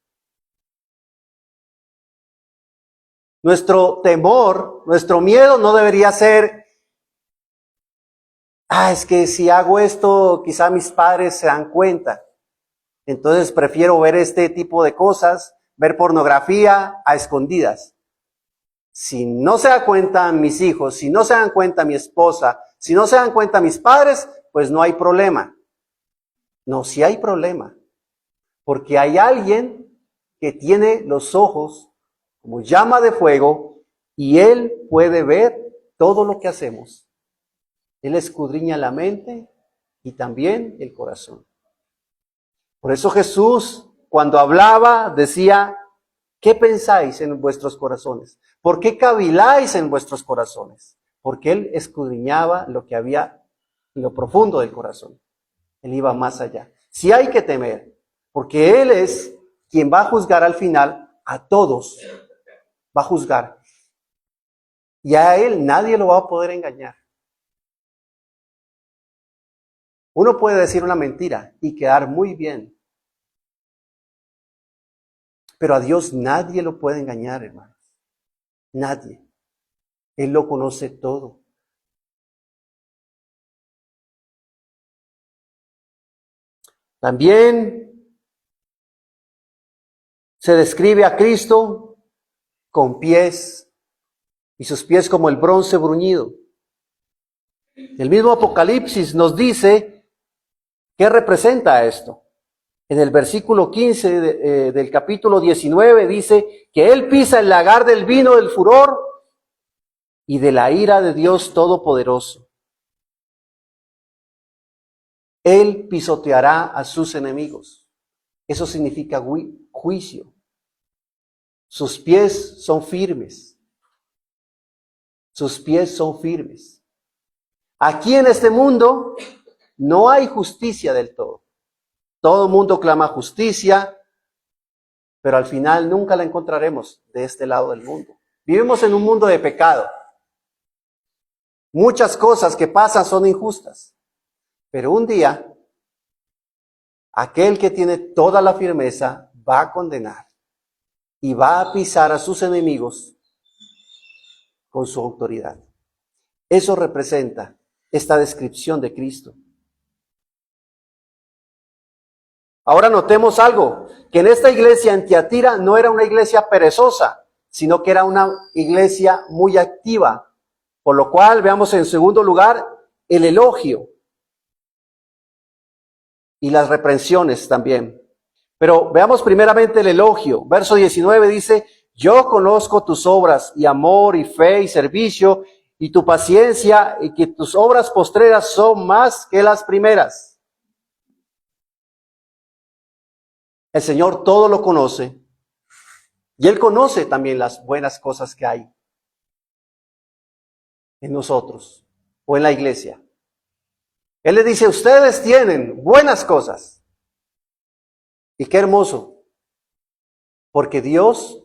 Nuestro temor, nuestro miedo no debería ser, es que si hago esto, quizá mis padres se dan cuenta. Entonces prefiero ver este tipo de cosas, ver pornografía a escondidas. Si no se dan cuenta mis hijos, si no se dan cuenta mi esposa, si no se dan cuenta mis padres, pues no hay problema. No, sí hay problema. Porque hay alguien que tiene los ojos como llama de fuego y Él puede ver todo lo que hacemos. Él escudriña la mente y también el corazón. Por eso Jesús, cuando hablaba, decía, ¿qué pensáis en vuestros corazones? ¿Por qué caviláis en vuestros corazones? Porque Él escudriñaba lo que había en lo profundo del corazón. Él iba más allá. Sí hay que temer, porque Él es quien va a juzgar al final a todos. Va a juzgar. Y a Él nadie lo va a poder engañar. Uno puede decir una mentira y quedar muy bien. Pero a Dios nadie lo puede engañar, hermanos. Nadie. Él lo conoce todo. También se describe a Cristo con pies y sus pies como el bronce bruñido. El mismo Apocalipsis nos dice qué representa esto. En el versículo 15 del capítulo 19 dice que Él pisa el lagar del vino del furor y de la ira de Dios Todopoderoso. Él pisoteará a sus enemigos. Eso significa juicio. Sus pies son firmes. Sus pies son firmes. Aquí en este mundo no hay justicia del todo. Todo el mundo clama justicia, pero al final nunca la encontraremos de este lado del mundo. Vivimos en un mundo de pecado. Muchas cosas que pasan son injustas. Pero un día, aquel que tiene toda la firmeza va a condenar y va a pisar a sus enemigos con su autoridad. Eso representa esta descripción de Cristo. Ahora notemos algo, que en esta iglesia en Tiatira no era una iglesia perezosa, sino que era una iglesia muy activa. Por lo cual veamos en segundo lugar el elogio y las reprensiones también. Pero veamos primeramente el elogio. Verso 19 dice, yo conozco tus obras y amor y fe y servicio y tu paciencia y que tus obras postreras son más que las primeras. El Señor todo lo conoce y Él conoce también las buenas cosas que hay en nosotros o en la iglesia. Él le dice, ustedes tienen buenas cosas. Y qué hermoso, porque Dios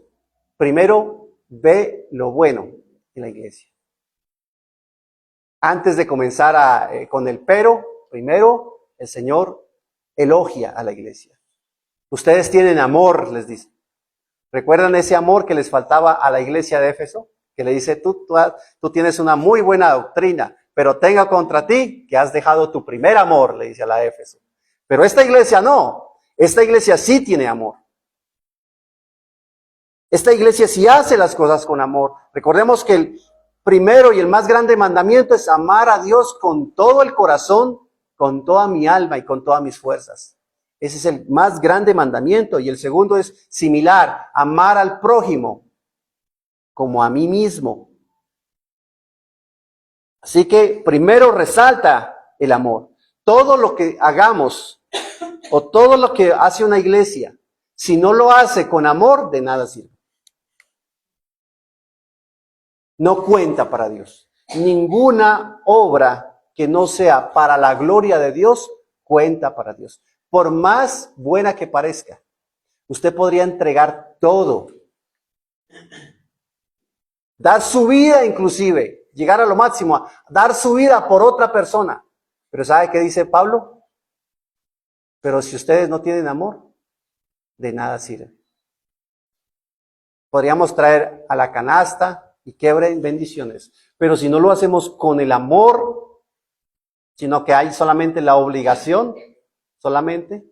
primero ve lo bueno en la iglesia. Antes de comenzar con el pero, primero el Señor elogia a la iglesia. Ustedes tienen amor, les dice. ¿Recuerdan ese amor que les faltaba a la iglesia de Éfeso? Que le dice, tú tienes una muy buena doctrina, pero tenga contra ti que has dejado tu primer amor, le dice a la Éfeso. Pero esta iglesia no. Esta iglesia sí tiene amor. Esta iglesia sí hace las cosas con amor. Recordemos que el primero y el más grande mandamiento es amar a Dios con todo el corazón, con toda mi alma y con todas mis fuerzas. Ese es el más grande mandamiento. Y el segundo es similar, amar al prójimo como a mí mismo. Así que primero resalta el amor. Todo lo que hagamos o todo lo que hace una iglesia, si no lo hace con amor, de nada sirve. No cuenta para Dios. Ninguna obra que no sea para la gloria de Dios, cuenta para Dios. Por más buena que parezca, usted podría entregar todo. Dar su vida inclusive, llegar a lo máximo, dar su vida por otra persona. Pero ¿sabe qué dice Pablo? Pero si ustedes no tienen amor, de nada sirve. Podríamos traer a la canasta y quebren bendiciones. Pero si no lo hacemos con el amor, sino que hay solamente la obligación, solamente,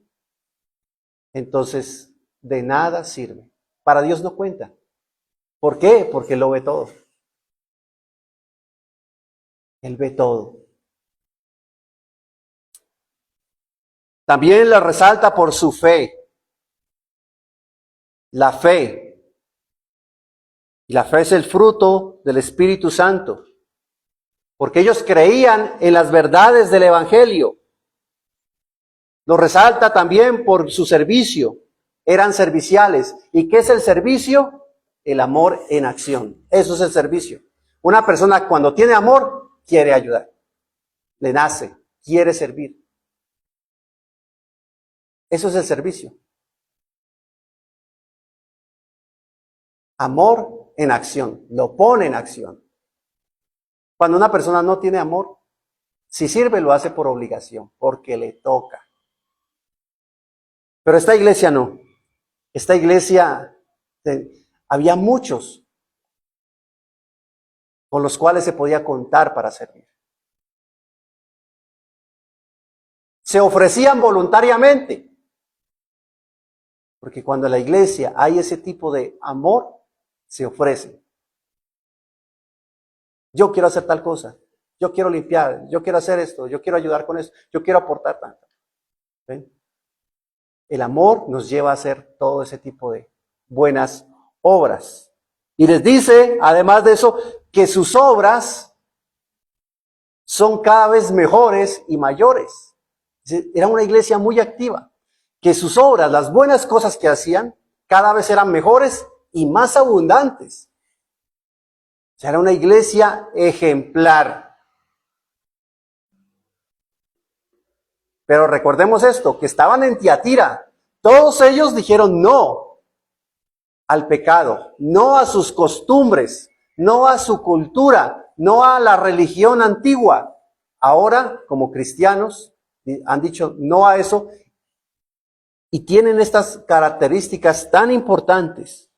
entonces de nada sirve. Para Dios no cuenta. ¿Por qué? Porque Él lo ve todo. Él ve todo. También la resalta por su fe. La fe. Y la fe es el fruto del Espíritu Santo. Porque ellos creían en las verdades del Evangelio. Lo resalta también por su servicio. Eran serviciales. ¿Y qué es el servicio? El amor en acción. Eso es el servicio. Una persona cuando tiene amor, quiere ayudar. Le nace, quiere servir. Eso es el servicio. Amor en acción, lo pone en acción. Cuando una persona no tiene amor, si sirve lo hace por obligación, porque le toca. Pero esta iglesia no. Esta iglesia, había muchos con los cuales se podía contar para servir. Se ofrecían voluntariamente. Porque cuando en la iglesia hay ese tipo de amor, se ofrece. Yo quiero hacer tal cosa, yo quiero limpiar, yo quiero hacer esto, yo quiero ayudar con esto, yo quiero aportar tanto. ¿Ven? El amor nos lleva a hacer todo ese tipo de buenas obras. Y les dice, además de eso, que sus obras son cada vez mejores y mayores. Era una iglesia muy activa. Que sus obras, las buenas cosas que hacían, cada vez eran mejores y más abundantes. O sea, era una iglesia ejemplar. Pero recordemos esto, que estaban en Tiatira. Todos ellos dijeron no al pecado, no a sus costumbres, no a su cultura, no a la religión antigua. Ahora, como cristianos, han dicho no a eso y tienen estas características tan importantes.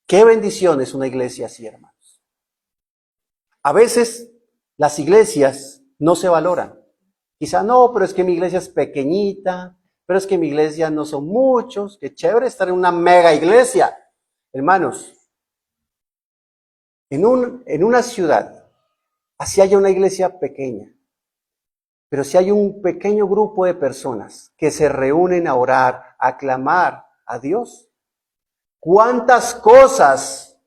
Qué bendición es una iglesia así, hermanos. A veces las iglesias no se valoran. Quizá no, pero es que mi iglesia es pequeñita, pero es que mi iglesia no son muchos. Qué chévere estar en una mega iglesia. Hermanos, en una ciudad, así haya una iglesia pequeña, pero si hay un pequeño grupo de personas que se reúnen a orar, a clamar a Dios, ¿cuántas cosas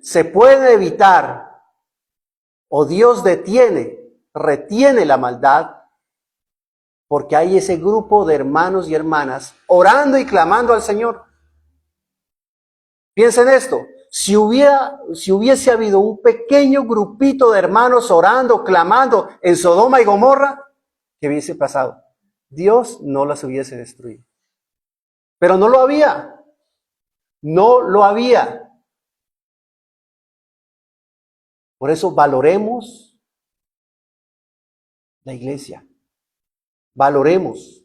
se puede evitar o Dios retiene la maldad? Porque hay ese grupo de hermanos y hermanas orando y clamando al Señor. Piensen esto, si hubiese habido un pequeño grupito de hermanos orando, clamando en Sodoma y Gomorra, ¿qué hubiese pasado? Dios no las hubiese destruido. Pero no lo había. No lo había. Por eso valoremos la iglesia. Valoremos.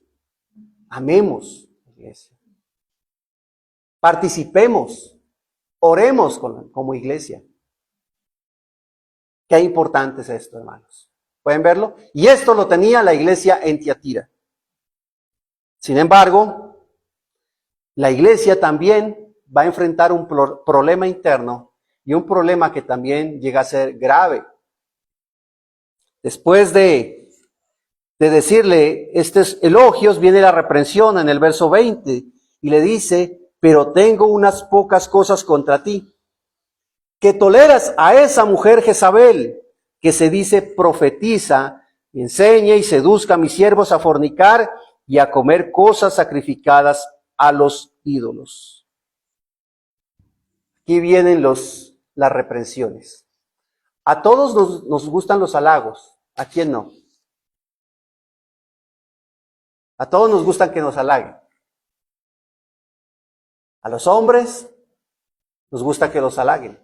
Amemos la iglesia. Participemos. Oremos como iglesia. Qué importante es esto, hermanos. ¿Pueden verlo? Y esto lo tenía la iglesia en Tiatira. Sin embargo, la iglesia también va a enfrentar un problema interno y un problema que también llega a ser grave. Después de decirle estos elogios, viene la reprensión en el verso 20 y le dice: pero tengo unas pocas cosas contra ti, que toleras a esa mujer Jezabel, que se dice profetiza, y enseña y seduzca a mis siervos a fornicar y a comer cosas sacrificadas a los ídolos. Aquí vienen las reprensiones. A todos nos gustan los halagos, ¿a quién no? A todos nos gustan que nos halaguen. A los hombres nos gusta que los halaguen.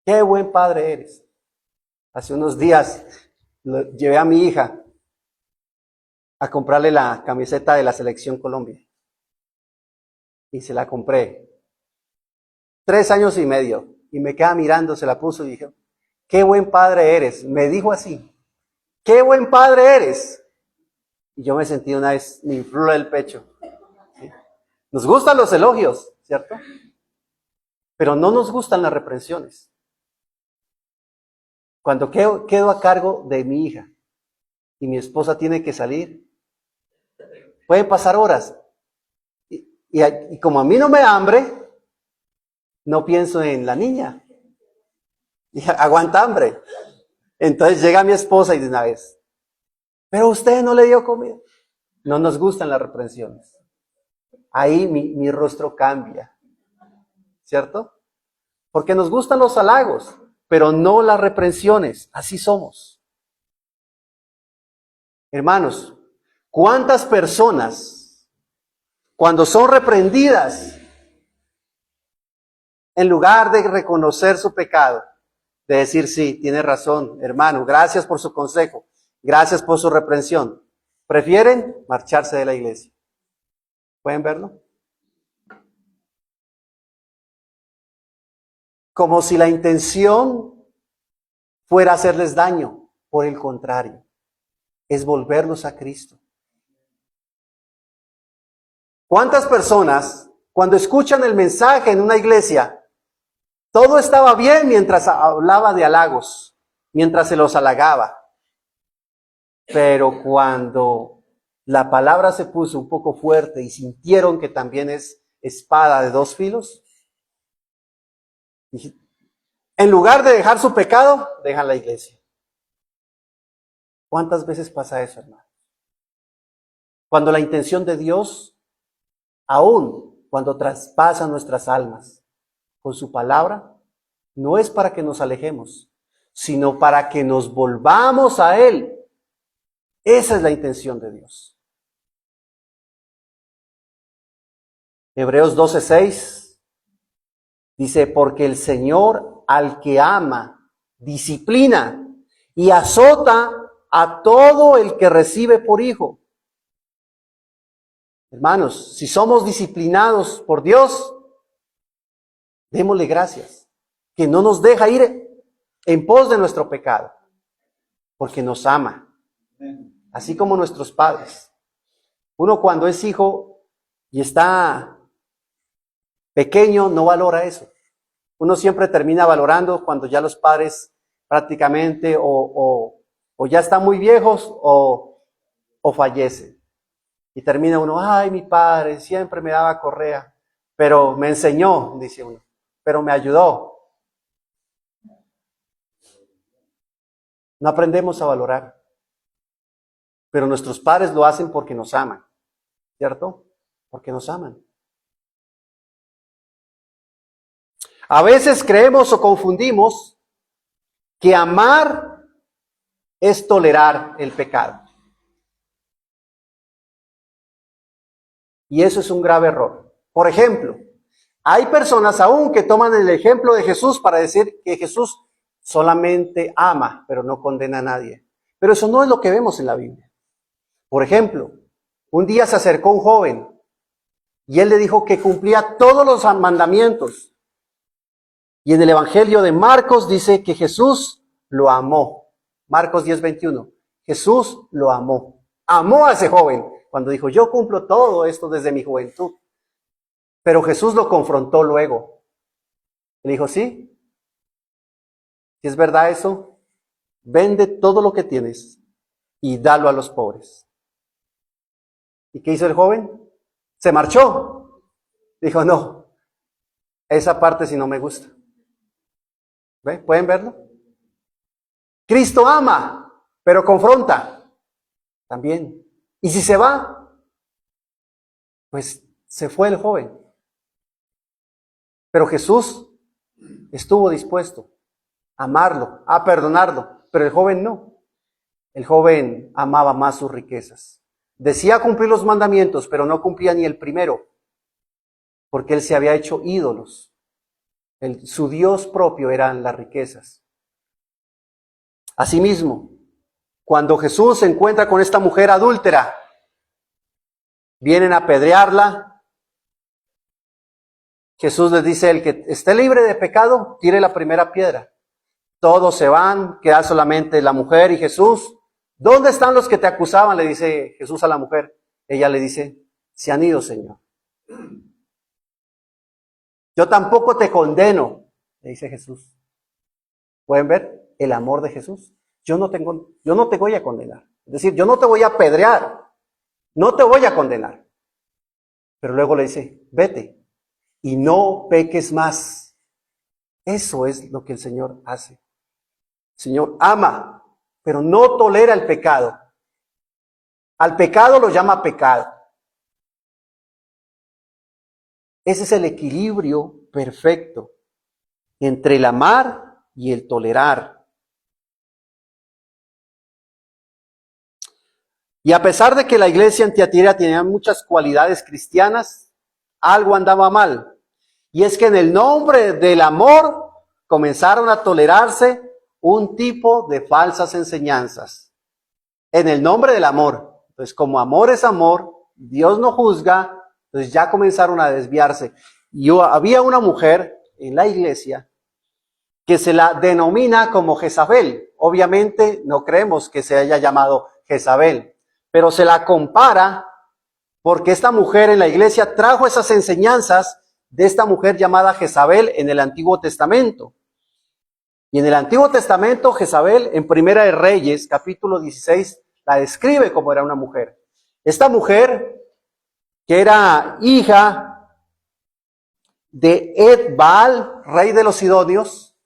Qué buen padre eres. Hace unos días llevé a mi hija a comprarle la camiseta de la Selección Colombia. Y se la compré. 3 años y medio. Y me queda mirando, se la puso y dije: qué buen padre eres. Me dijo así: qué buen padre eres. Y yo me sentí una vez, me infló el pecho. ¿Sí? Nos gustan los elogios, ¿cierto? Pero no nos gustan las reprensiones. Cuando quedo a cargo de mi hija y mi esposa tiene que salir, pueden pasar horas. Y como a mí no me da hambre, no pienso en la niña. Y aguanta hambre. Entonces llega mi esposa y de una vez: pero usted no le dio comida. No nos gustan las reprensiones. Ahí mi rostro cambia, ¿cierto? Porque nos gustan los halagos, pero no las reprensiones. Así somos. Hermanos, ¿cuántas personas, cuando son reprendidas, en lugar de reconocer su pecado, de decir: sí, tiene razón, hermano, gracias por su consejo, gracias por su reprensión, prefieren marcharse de la iglesia? ¿Pueden verlo? Como si la intención fuera hacerles daño. Por el contrario, es volverlos a Cristo. ¿Cuántas personas, cuando escuchan el mensaje en una iglesia, todo estaba bien mientras hablaba de halagos, mientras se los halagaba? Pero cuando la palabra se puso un poco fuerte y sintieron que también es espada de 2 filos, en lugar de dejar su pecado, dejan la iglesia. ¿Cuántas veces pasa eso, hermano? Cuando la intención de Dios, aún cuando traspasa nuestras almas con su palabra, no es para que nos alejemos, sino para que nos volvamos a Él. Esa es la intención de Dios. Hebreos 12:6 dice, porque el Señor al que ama, disciplina y azota a todo el que recibe por hijo. Hermanos, si somos disciplinados por Dios, démosle gracias, que no nos deja ir en pos de nuestro pecado, porque nos ama, así como nuestros padres. Uno cuando es hijo y está pequeño no valora eso. Uno siempre termina valorando cuando ya los padres prácticamente o ya están muy viejos o fallecen. Y termina uno, ay, mi padre siempre me daba correa, pero me enseñó, dice uno, pero me ayudó. No aprendemos a valorar. Pero nuestros padres lo hacen porque nos aman, ¿cierto? Porque nos aman. A veces creemos o confundimos que amar es tolerar el pecado. Y eso es un grave error. Por ejemplo, hay personas aún que toman el ejemplo de Jesús para decir que Jesús solamente ama, pero no condena a nadie. Pero eso no es lo que vemos en la Biblia. Por ejemplo, un día se acercó un joven y él le dijo que cumplía todos los mandamientos. Y en el Evangelio de Marcos dice que Jesús lo amó. Marcos 10:21. Jesús lo amó. Amó a ese joven cuando dijo, yo cumplo todo esto desde mi juventud. Pero Jesús lo confrontó luego. Le dijo, ¿sí? Si es verdad eso, vende todo lo que tienes y dalo a los pobres. ¿Y qué hizo el joven? Se marchó. Dijo, no, esa parte sí no me gusta. ¿Ve? ¿Pueden verlo? Cristo ama, pero confronta también. Y si se va, pues se fue el joven. Pero Jesús estuvo dispuesto a amarlo, a perdonarlo, pero el joven no. El joven amaba más sus riquezas. Decía cumplir los mandamientos, pero no cumplía ni el primero, porque él se había hecho ídolos. Su Dios propio eran las riquezas. Asimismo, cuando Jesús se encuentra con esta mujer adúltera, vienen a apedrearla. Jesús les dice, el que esté libre de pecado, tire la primera piedra. Todos se van, queda solamente la mujer y Jesús. ¿Dónde están los que te acusaban?, le dice Jesús a la mujer. Ella le dice, se han ido, Señor. Yo tampoco te condeno, le dice Jesús. ¿Pueden ver el amor de Jesús? Yo no te voy a condenar. Es decir, yo no te voy a apedrear, no te voy a condenar. Pero luego le dice, vete y no peques más. Eso es lo que el Señor hace. El Señor ama, pero no tolera el pecado. Al pecado lo llama pecado. Ese es el equilibrio perfecto entre el amar y el tolerar. Y a pesar de que la iglesia en Tiatira tenía muchas cualidades cristianas, algo andaba mal. Y es que en el nombre del amor comenzaron a tolerarse un tipo de falsas enseñanzas. En el nombre del amor. Entonces, como amor es amor, Dios no juzga, entonces ya comenzaron a desviarse. Y había una mujer en la iglesia que se la denomina como Jezabel. Obviamente no creemos que se haya llamado Jezabel, pero se la compara porque esta mujer en la iglesia trajo esas enseñanzas de esta mujer llamada Jezabel en el Antiguo Testamento. Y en el Antiguo Testamento, Jezabel, en Primera de Reyes, capítulo 16, la describe como era una mujer. Esta mujer, que era hija de Ed-Baal, rey de los Sidonios,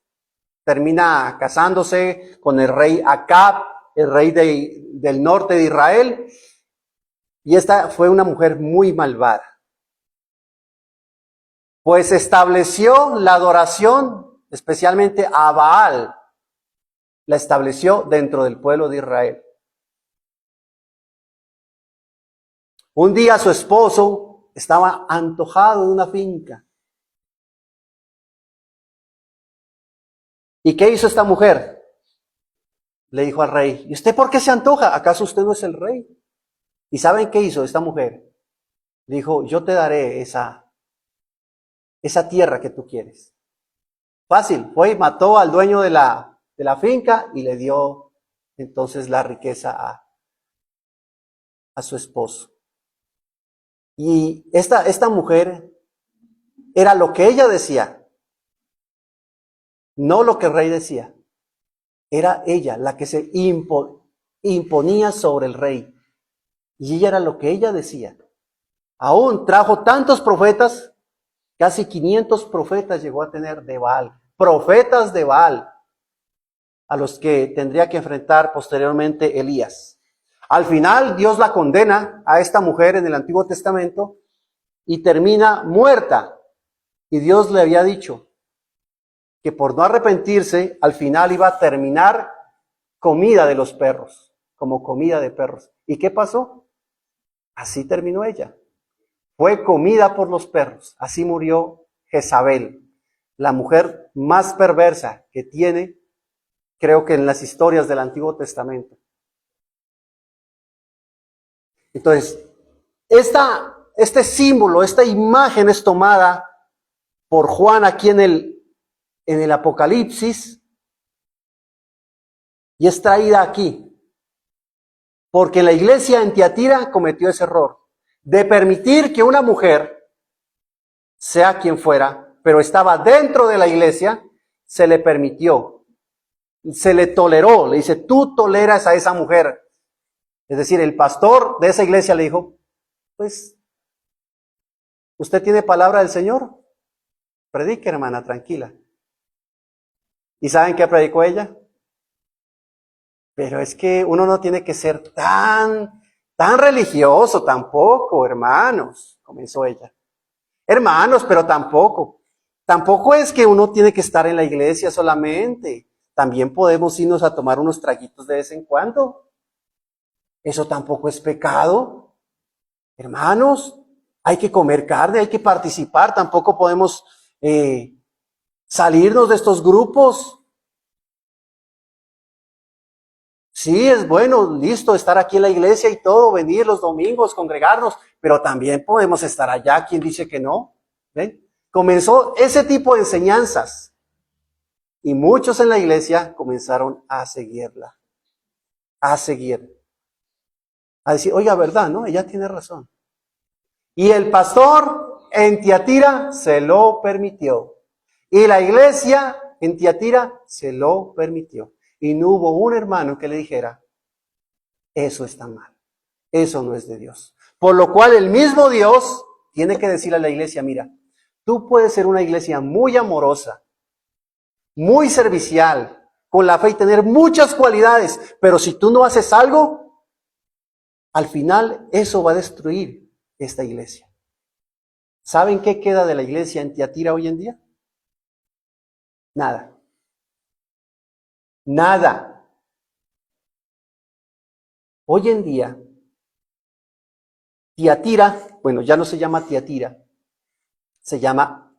termina casándose con el rey Acab, el rey del norte de Israel, y esta fue una mujer muy malvada. Pues estableció la adoración, especialmente a Baal, la estableció dentro del pueblo de Israel. Un día su esposo estaba antojado de una finca. ¿Y qué hizo esta mujer? Le dijo al rey, ¿y usted por qué se antoja? ¿Acaso usted no es el rey? ¿Y saben qué hizo esta mujer? Dijo, yo te daré esa tierra que tú quieres. Fácil, fue y mató al dueño de la finca y le dio entonces la riqueza a su esposo. Y esta mujer era lo que ella decía, no lo que el rey decía. Era ella la que se imponía sobre el rey. Y ella era lo que ella decía. Aún trajo tantos profetas, casi 500 profetas llegó a tener de Baal. Profetas de Baal, a los que tendría que enfrentar posteriormente Elías. Al final Dios la condena a esta mujer en el Antiguo Testamento y termina muerta. Y Dios le había dicho que por no arrepentirse, al final iba a terminar comida de los perros, como comida de perros. ¿Y qué pasó? Así terminó ella. Fue comida por los perros. Así murió Jezabel, la mujer más perversa que tiene, creo que en las historias del Antiguo Testamento. Entonces, este símbolo, esta imagen es tomada por Juan aquí en el Apocalipsis y es traída aquí. Porque la iglesia en Tiatira cometió ese error de permitir que una mujer, sea quien fuera, pero estaba dentro de la iglesia, se le permitió, se le toleró, le dice, tú toleras a esa mujer. Es decir, el pastor de esa iglesia le dijo, pues, ¿usted tiene palabra del Señor? Predique, hermana, tranquila. ¿Y saben qué predicó ella? Pero es que uno no tiene que ser tan religioso tampoco, hermanos, comenzó ella. Hermanos, pero tampoco es que uno tiene que estar en la iglesia solamente. También podemos irnos a tomar unos traguitos de vez en cuando. Eso tampoco es pecado. Hermanos, hay que comer carne, hay que participar. Tampoco podemos salirnos de estos grupos. Sí, es bueno, listo, estar aquí en la iglesia y todo, venir los domingos, congregarnos, pero también podemos estar allá. ¿Quién dice que no? ¿Ven? Comenzó ese tipo de enseñanzas y muchos en la iglesia comenzaron a seguirla, a decir, oiga, ¿verdad? ¿No? Ella tiene razón. Y el pastor en Tiatira se lo permitió. Y la iglesia en Tiatira se lo permitió. Y no hubo un hermano que le dijera, eso está mal, eso no es de Dios. Por lo cual el mismo Dios tiene que decirle a la iglesia, mira, tú puedes ser una iglesia muy amorosa, muy servicial, con la fe y tener muchas cualidades, pero si tú no haces algo, al final eso va a destruir esta iglesia. ¿Saben qué queda de la iglesia en Tiatira hoy en día? Nada. Nada. Hoy en día, Tiatira, bueno, ya no se llama Tiatira, se llama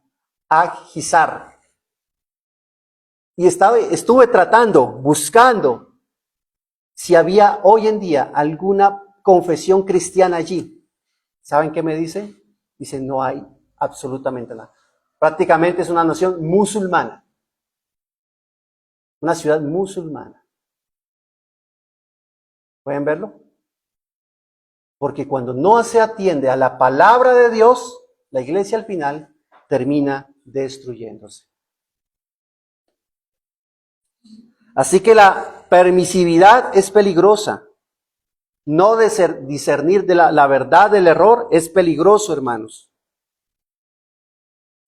Agizar. Y estuve buscando si había hoy en día alguna confesión cristiana allí. ¿Saben qué me dicen? Dicen, no hay absolutamente nada. Prácticamente es una nación musulmana. Una ciudad musulmana. ¿Pueden verlo? Porque cuando no se atiende a la palabra de Dios, la iglesia al final termina destruyéndose. Así que la permisividad es peligrosa. No discernir de la verdad del error es peligroso, hermanos.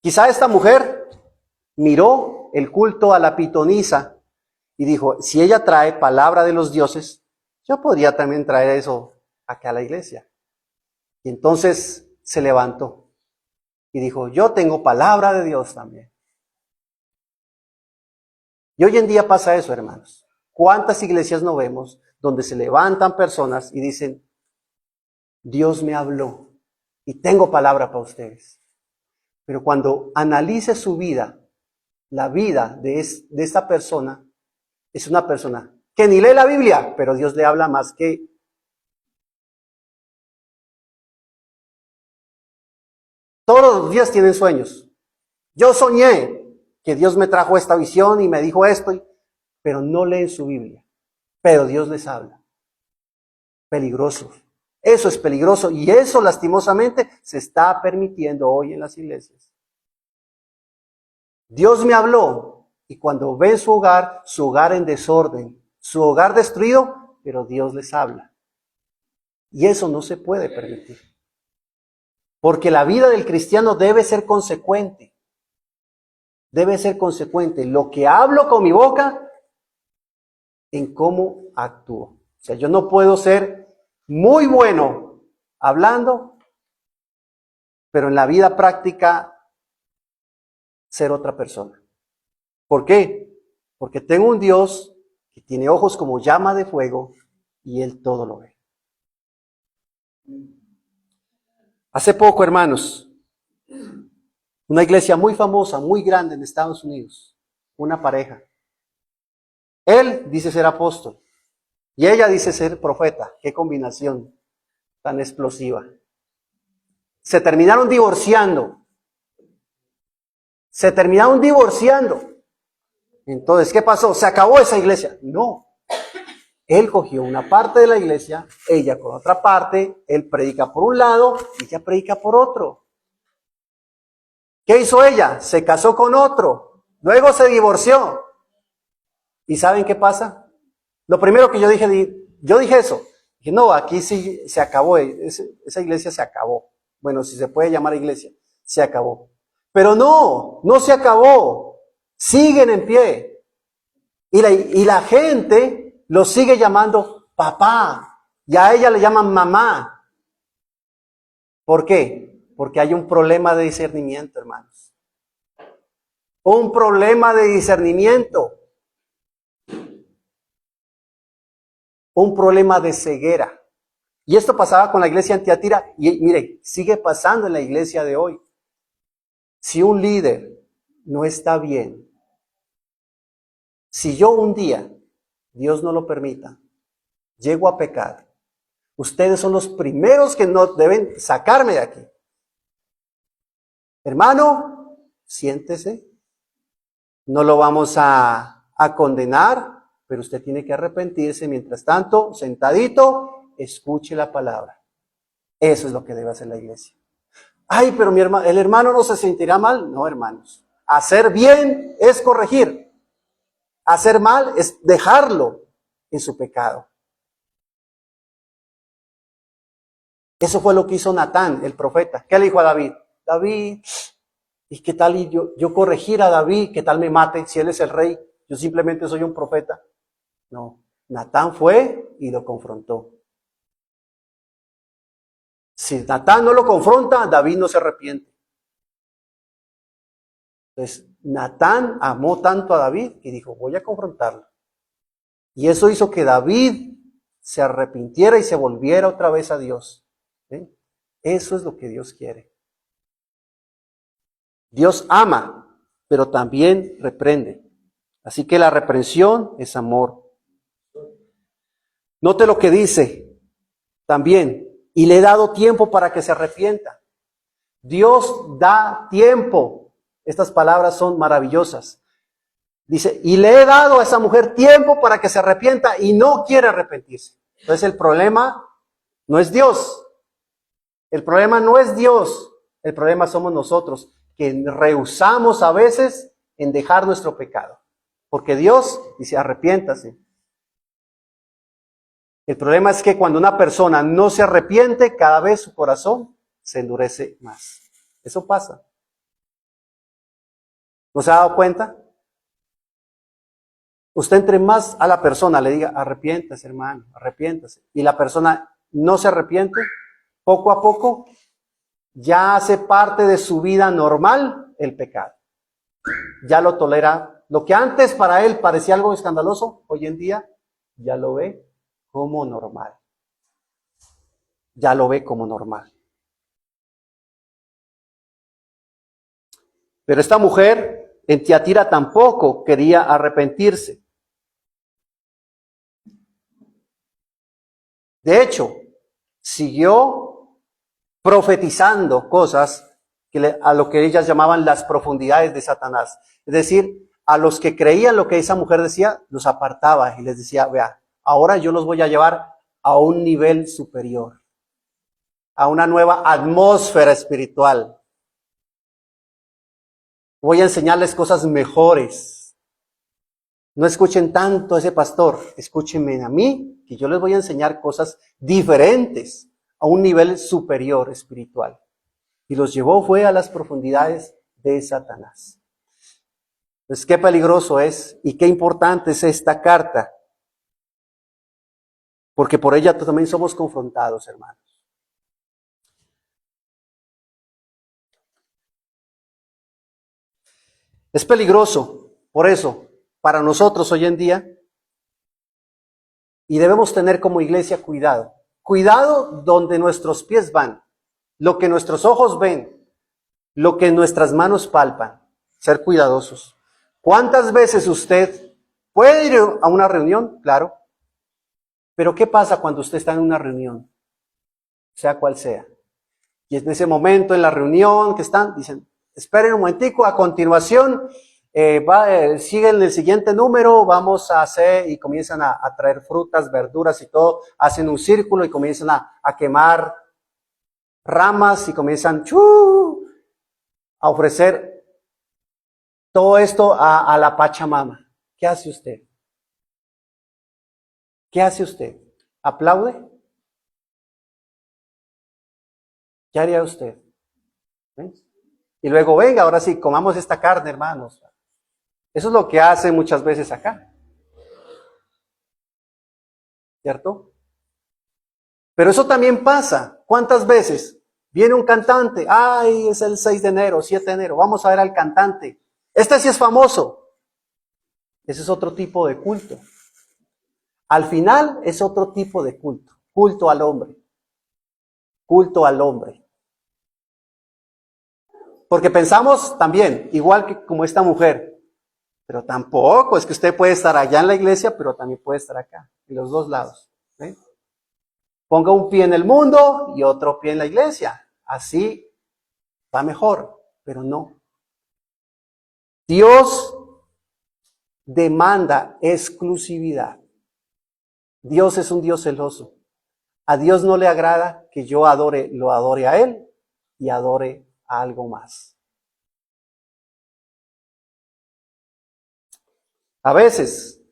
Quizá esta mujer miró el culto a la pitonisa y dijo, si ella trae palabra de los dioses, yo podría también traer eso acá a la iglesia. Y entonces se levantó y dijo, yo tengo palabra de Dios también. Y hoy en día pasa eso, hermanos. ¿Cuántas iglesias no vemos donde se levantan personas y dicen, Dios me habló y tengo palabra para ustedes. Pero cuando analice su vida, la vida de esta persona, es una persona que ni lee la Biblia, pero Dios le habla más que todos los días tienen sueños. Yo soñé que Dios me trajo esta visión y me dijo esto, pero no leen su Biblia. Pero Dios les habla. Peligroso. Eso es peligroso y eso lastimosamente se está permitiendo hoy en las iglesias. Dios me habló y cuando ven su hogar en desorden, su hogar destruido, pero Dios les habla. Y eso no se puede permitir. Porque la vida del cristiano debe ser consecuente. Debe ser consecuente. Lo que hablo con mi boca, en cómo actúo. O sea, yo no puedo ser muy bueno hablando, pero en la vida práctica ser otra persona. ¿Por qué? Porque tengo un Dios que tiene ojos como llama de fuego y Él todo lo ve. Hace poco, hermanos, una iglesia muy famosa, muy grande en Estados Unidos, una pareja. Él dice ser apóstol y ella dice ser profeta. Qué combinación tan explosiva. Se terminaron divorciando. Entonces, ¿qué pasó? ¿Se acabó esa iglesia? No. Él cogió una parte de la iglesia, ella con otra parte, él predica por un lado y ella predica por otro. ¿Qué hizo ella? Se casó con otro, luego se divorció. ¿Y saben qué pasa? Lo primero que yo dije eso. Dije, no, aquí sí se acabó, esa iglesia se acabó. Bueno, si se puede llamar iglesia, se acabó. Pero no se acabó. Siguen en pie. Y la gente lo sigue llamando papá. Y a ella le llaman mamá. ¿Por qué? Porque hay un problema de discernimiento, hermanos. Un problema de discernimiento. Un problema de ceguera. Y esto pasaba con la iglesia en Tiatira. Y mire, sigue pasando en la iglesia de hoy. Si un líder no está bien, si yo un día, Dios no lo permita, llego a pecar, ustedes son los primeros que no deben sacarme de aquí. Hermano, siéntese. No lo vamos a condenar, pero usted tiene que arrepentirse. Mientras tanto, sentadito, escuche la palabra. Eso es lo que debe hacer la iglesia. Ay, pero el hermano no se sentirá mal. No, hermanos. Hacer bien es corregir. Hacer mal es dejarlo en su pecado. Eso fue lo que hizo Natán, el profeta. ¿Qué le dijo a David? David, ¿y qué tal y yo corregir a David? ¿Qué tal me mate si él es el rey? Yo simplemente soy un profeta. No, Natán fue y lo confrontó. Si Natán no lo confronta, David no se arrepiente. Entonces, Natán amó tanto a David y dijo, voy a confrontarlo. Y eso hizo que David se arrepintiera y se volviera otra vez a Dios. ¿Sí? Eso es lo que Dios quiere. Dios ama, pero también reprende. Así que la reprensión es amor. Note lo que dice también. Y le he dado tiempo para que se arrepienta. Dios da tiempo. Estas palabras son maravillosas. Dice, y le he dado a esa mujer tiempo para que se arrepienta y no quiere arrepentirse. Entonces el problema no es Dios. El problema no es Dios. El problema somos nosotros, que rehusamos a veces en dejar nuestro pecado. Porque Dios dice, arrepiéntase. El problema es que cuando una persona no se arrepiente, cada vez su corazón se endurece más. Eso pasa. ¿No se ha dado cuenta? Usted entre más a la persona le diga, arrepiéntase, hermano, arrepiéntase, y la persona no se arrepiente, poco a poco ya hace parte de su vida normal el pecado. Ya lo tolera. Lo que antes para él parecía algo escandaloso, hoy en día ya lo ve como normal. Ya lo ve como normal. Pero esta mujer en Tiatira tampoco quería arrepentirse. De hecho, siguió profetizando cosas a lo que ellas llamaban las profundidades de Satanás. Es decir, a los que creían lo que esa mujer decía, los apartaba y les decía, vea, ahora yo los voy a llevar a un nivel superior, a una nueva atmósfera espiritual. Voy a enseñarles cosas mejores. No escuchen tanto a ese pastor, escúchenme a mí, que yo les voy a enseñar cosas diferentes, a un nivel superior espiritual. Y los llevó fue a las profundidades de Satanás. Entonces, qué peligroso es y qué importante es esta carta, porque por ella también somos confrontados, hermanos. Es peligroso, por eso, para nosotros hoy en día, y debemos tener como iglesia cuidado. Cuidado donde nuestros pies van, lo que nuestros ojos ven, lo que nuestras manos palpan. Ser cuidadosos. ¿Cuántas veces usted puede ir a una reunión? Claro. Pero ¿qué pasa cuando usted está en una reunión? Sea cual sea. Y en ese momento, en la reunión que están, dicen, esperen un momentico, a continuación, siguen el siguiente número, vamos a hacer, y comienzan a traer frutas, verduras y todo, hacen un círculo y comienzan a quemar ramas y comienzan a ofrecer todo esto a la Pachamama. ¿Qué hace usted? ¿Qué hace usted? ¿Aplaude? ¿Qué haría usted? ¿Ven? Y luego, venga, ahora sí, comamos esta carne, hermanos. Eso es lo que hace muchas veces acá. ¿Cierto? Pero eso también pasa. ¿Cuántas veces viene un cantante? Ay, es el 6 de enero, 7 de enero. Vamos a ver al cantante. Este sí es famoso. Ese es otro tipo de culto. Al final es otro tipo de culto. Culto al hombre. Culto al hombre. Porque pensamos también, igual que como esta mujer, pero tampoco es que usted puede estar allá en la iglesia, pero también puede estar acá, en los dos lados. ¿Ven? Ponga un pie en el mundo y otro pie en la iglesia. Así va mejor, pero no. Dios demanda exclusividad. Dios es un Dios celoso. A Dios no le agrada que yo lo adore a Él y adore a algo más. A veces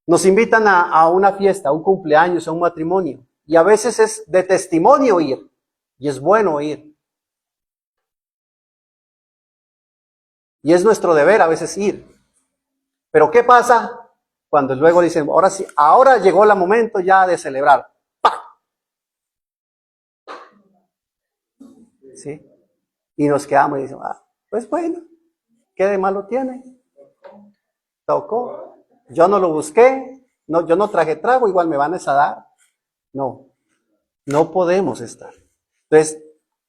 nos invitan a una fiesta, a un cumpleaños, a un matrimonio, y a veces es de testimonio ir, y es bueno ir. Y es nuestro deber a veces ir. Pero ¿qué pasa cuando luego dicen, ahora sí, ahora llegó el momento ya de celebrar? ¡Pah! ¿Sí? Y nos quedamos y decimos, pues bueno, ¿qué de malo tiene? Tocó. Yo no lo busqué, no, yo no traje trago, igual me van a dar. No, no podemos estar. Entonces,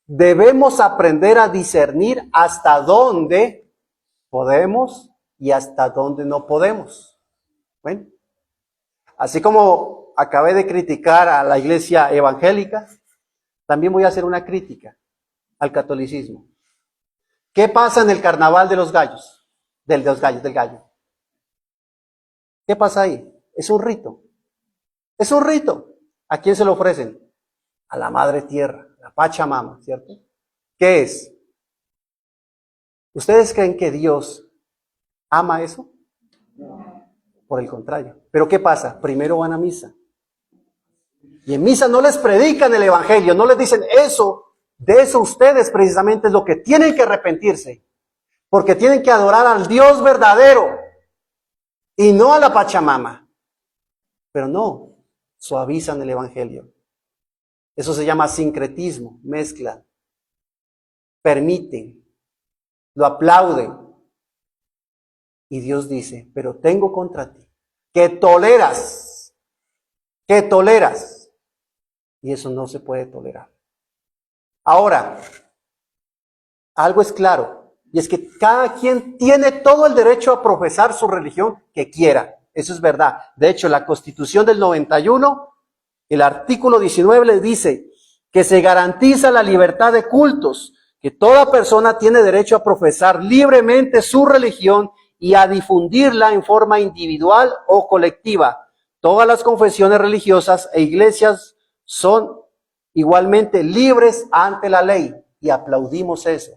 debemos aprender a discernir hasta dónde podemos y hasta dónde no podemos. Bueno, así como acabé de criticar a la iglesia evangélica, también voy a hacer una crítica al catolicismo. ¿Qué pasa en el carnaval de los gallos? Del gallo. ¿Qué pasa ahí? Es un rito. Es un rito. ¿A quién se lo ofrecen? A la madre tierra, la Pachamama, ¿cierto? ¿Qué es? ¿Ustedes creen que Dios ama eso? Por el contrario. ¿Pero qué pasa? Primero van a misa. Y en misa no les predican el evangelio, no les dicen eso. De eso ustedes precisamente es lo que tienen que arrepentirse. Porque tienen que adorar al Dios verdadero y no a la Pachamama. Pero no, suavizan el evangelio. Eso se llama sincretismo, mezcla. Permiten, lo aplauden. Y Dios dice, pero tengo contra ti que toleras. Y eso no se puede tolerar. Ahora, algo es claro. Y es que cada quien tiene todo el derecho a profesar su religión que quiera. Eso es verdad. De hecho, la Constitución del 91, el artículo 19 les dice que se garantiza la libertad de cultos, que toda persona tiene derecho a profesar libremente su religión y a difundirla en forma individual o colectiva. Todas las confesiones religiosas e iglesias son igualmente libres ante la ley y aplaudimos eso.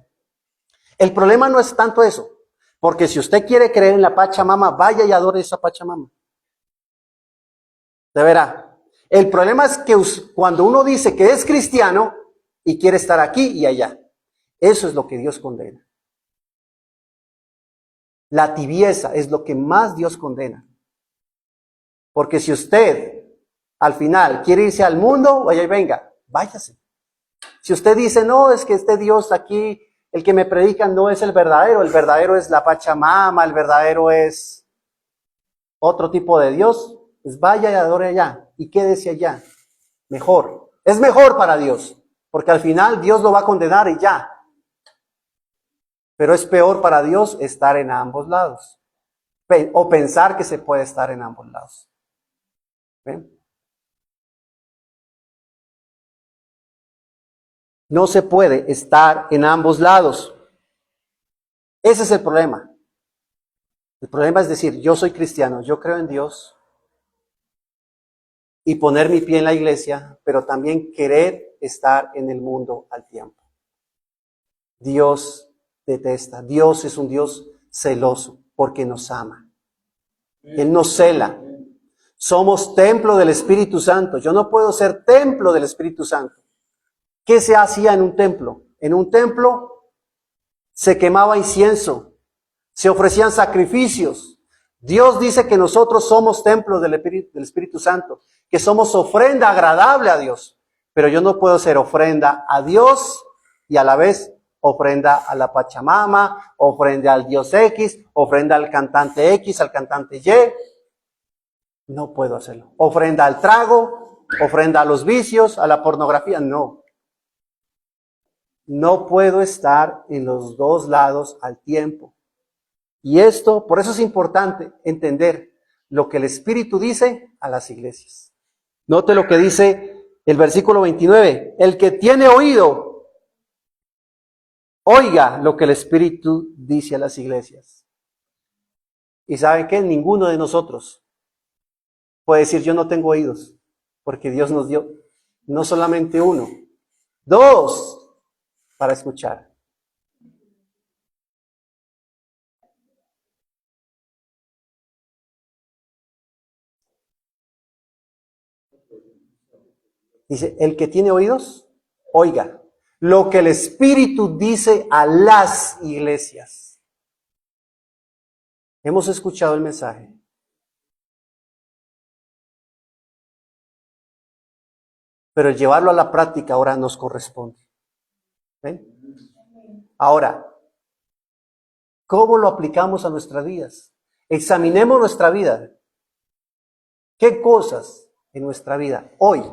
El problema no es tanto eso, porque si usted quiere creer en la Pachamama, vaya y adore esa Pachamama. De verdad. El problema es que cuando uno dice que es cristiano y quiere estar aquí y allá, eso es lo que Dios condena. La tibieza es lo que más Dios condena. Porque si usted al final quiere irse al mundo, vaya y venga, váyase. Si usted dice, no, es que este Dios aquí, el que me predican no es el verdadero es la Pachamama, el verdadero es otro tipo de Dios, pues vaya y adore allá y quédese allá. Mejor. Es mejor para Dios, porque al final Dios lo va a condenar y ya. Pero es peor para Dios estar en ambos lados. O pensar que se puede estar en ambos lados. ¿Ven? No se puede estar en ambos lados. Ese es el problema. El problema es decir, yo soy cristiano, yo creo en Dios y poner mi pie en la iglesia, pero también querer estar en el mundo al tiempo. Dios detesta. Dios es un Dios celoso porque nos ama. Él nos cela. Somos templo del Espíritu Santo. Yo no puedo ser templo del Espíritu Santo. ¿Qué se hacía en un templo? En un templo se quemaba incienso, se ofrecían sacrificios. Dios dice que nosotros somos templo del Espíritu Santo, que somos ofrenda agradable a Dios. Pero yo no puedo ser ofrenda a Dios y a la vez ofrenda a la Pachamama, ofrenda al Dios X, ofrenda al cantante X, al cantante Y. No puedo hacerlo. Ofrenda al trago, ofrenda a los vicios, a la pornografía. No. No puedo estar en los dos lados al tiempo. Y esto, por eso es importante entender lo que el Espíritu dice a las iglesias. Note lo que dice el versículo 29. El que tiene oído, oiga lo que el Espíritu dice a las iglesias. ¿Y saben qué? Ninguno de nosotros puede decir yo no tengo oídos, porque Dios nos dio no solamente uno, dos para escuchar. Dice, el que tiene oídos, oiga lo que el Espíritu dice a las iglesias. Hemos escuchado el mensaje. Pero el llevarlo a la práctica ahora nos corresponde. ¿Ven? Ahora, ¿cómo lo aplicamos a nuestras vidas? Examinemos nuestra vida. ¿Qué cosas en nuestra vida hoy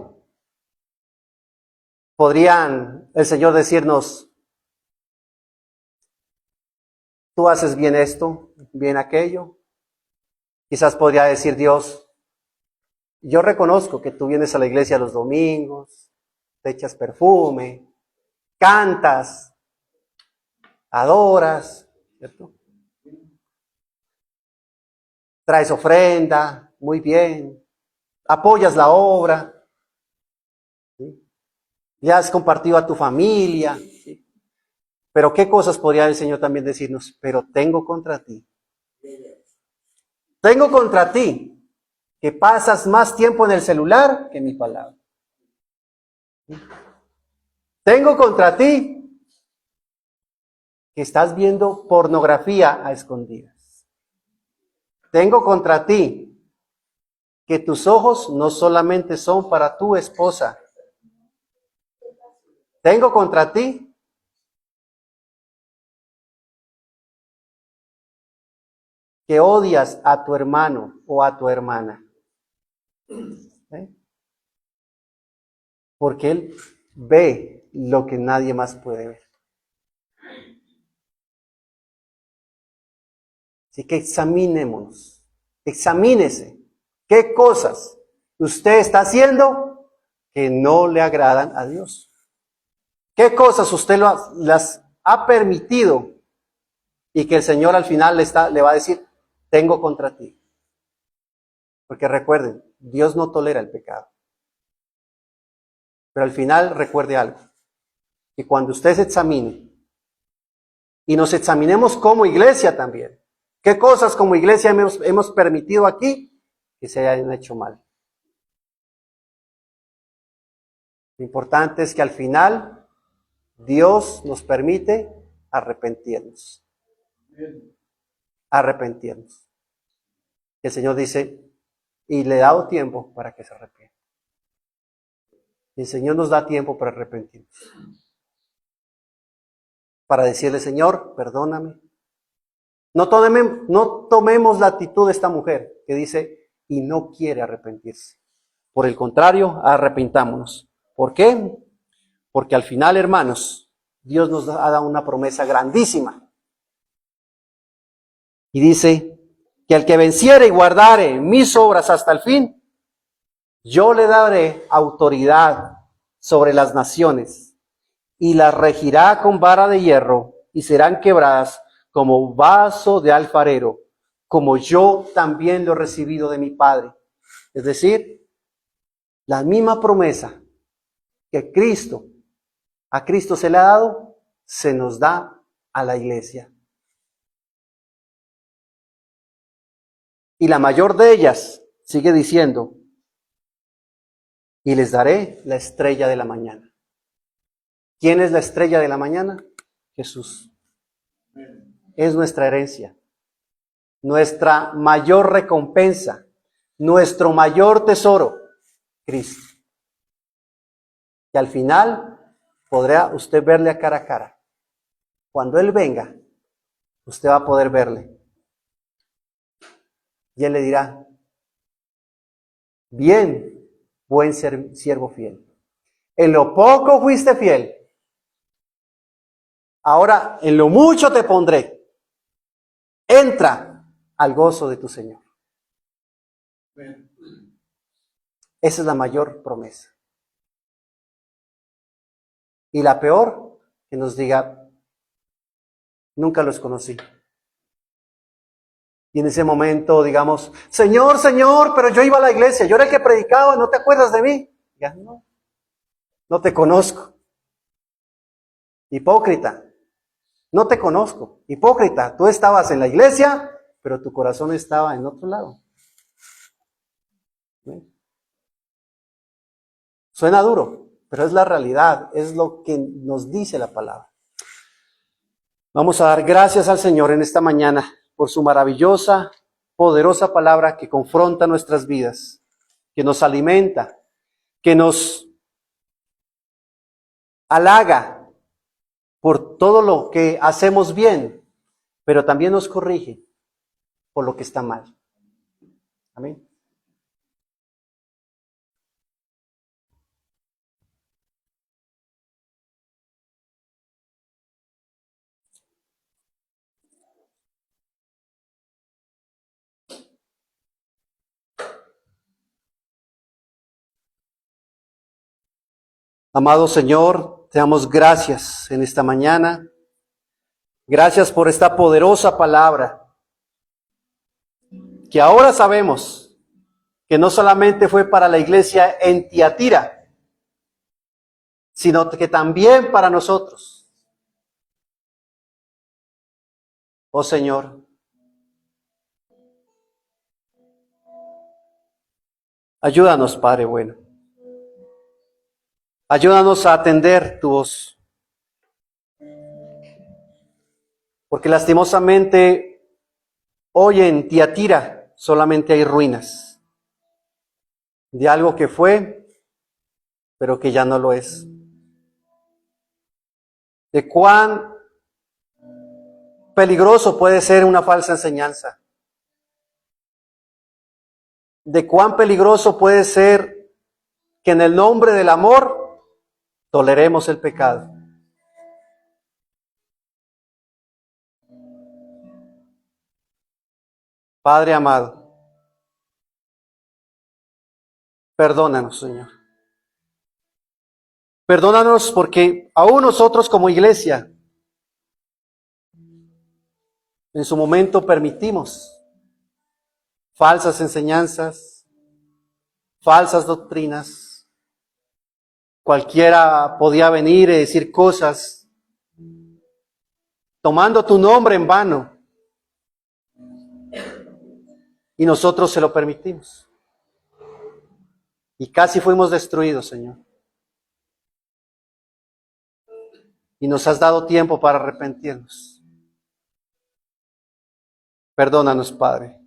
podrían el Señor decirnos, tú haces bien esto, bien aquello? Quizás podría decir Dios, yo reconozco que tú vienes a la iglesia los domingos, te echas perfume, cantas, adoras, ¿cierto? Traes ofrenda, muy bien, apoyas la obra, ¿sí? Le has compartido a tu familia, ¿sí? Pero ¿qué cosas podría el Señor también decirnos? Pero tengo contra ti que pasas más tiempo en el celular que en mi palabra. Tengo contra ti que estás viendo pornografía a escondidas. Tengo contra ti que tus ojos no solamente son para tu esposa. Tengo contra ti que odias a tu hermano o a tu hermana. ¿Eh? Porque él ve lo que nadie más puede ver. Así que examinémonos, examínese qué cosas usted está haciendo que no le agradan a Dios. ¿Qué cosas usted las ha permitido y que el Señor al final le va a decir, tengo contra ti? Porque recuerden, Dios no tolera el pecado. Pero al final recuerde algo, que cuando usted se examine, y nos examinemos como iglesia también, ¿qué cosas como iglesia hemos permitido aquí que se hayan hecho mal? Lo importante es que al final Dios nos permite arrepentirnos. Arrepentirnos. El Señor dice, y le he dado tiempo para que se arrepienta. Y el Señor nos da tiempo para arrepentirnos. Para decirle, Señor, perdóname. No tomemos la actitud de esta mujer que dice, y no quiere arrepentirse. Por el contrario, arrepintámonos. ¿Por qué? Porque al final, hermanos, Dios nos ha dado una promesa grandísima. Y dice que al que venciere y guardare mis obras hasta el fin, yo le daré autoridad sobre las naciones y las regirá con vara de hierro y serán quebradas como vaso de alfarero, como yo también lo he recibido de mi Padre. Es decir, la misma promesa que a Cristo se le ha dado, se nos da a la iglesia. Y la mayor de ellas sigue diciendo, y les daré la estrella de la mañana. ¿Quién es la estrella de la mañana? Jesús. Es nuestra herencia, nuestra mayor recompensa, nuestro mayor tesoro, Cristo. Y al final podrá usted verle a cara. Cuando Él venga, usted va a poder verle. Y Él le dirá, bien, buen siervo fiel. En lo poco fuiste fiel. Ahora en lo mucho te pondré. Entra al gozo de tu Señor. Esa es la mayor promesa. Y la peor, que nos diga, nunca los conocí. Y en ese momento digamos, Señor, Señor, pero yo iba a la iglesia, yo era el que predicaba, ¿no te acuerdas de mí? Ya, no te conozco. Hipócrita, no te conozco. Hipócrita, tú estabas en la iglesia, pero tu corazón estaba en otro lado. ¿Sí? Suena duro, pero es la realidad, es lo que nos dice la palabra. Vamos a dar gracias al Señor en esta mañana por su maravillosa, poderosa palabra que confronta nuestras vidas, que nos alimenta, que nos halaga por todo lo que hacemos bien, pero también nos corrige por lo que está mal. Amén. Amado Señor, te damos gracias en esta mañana. Gracias por esta poderosa palabra, que ahora sabemos que no solamente fue para la iglesia en Tiatira, sino que también para nosotros. Oh Señor, ayúdanos, Padre bueno. Ayúdanos a atender tu voz. Porque lastimosamente hoy en Tiatira solamente hay ruinas de algo que fue, pero que ya no lo es. De cuán peligroso puede ser una falsa enseñanza. De cuán peligroso puede ser que en el nombre del amor toleremos el pecado. Padre amado, perdónanos, Señor. Perdónanos porque aún nosotros como iglesia en su momento permitimos falsas enseñanzas, falsas doctrinas. Cualquiera podía venir y decir cosas tomando tu nombre en vano. Y nosotros se lo permitimos. Y casi fuimos destruidos, Señor. Y nos has dado tiempo para arrepentirnos. Perdónanos, Padre.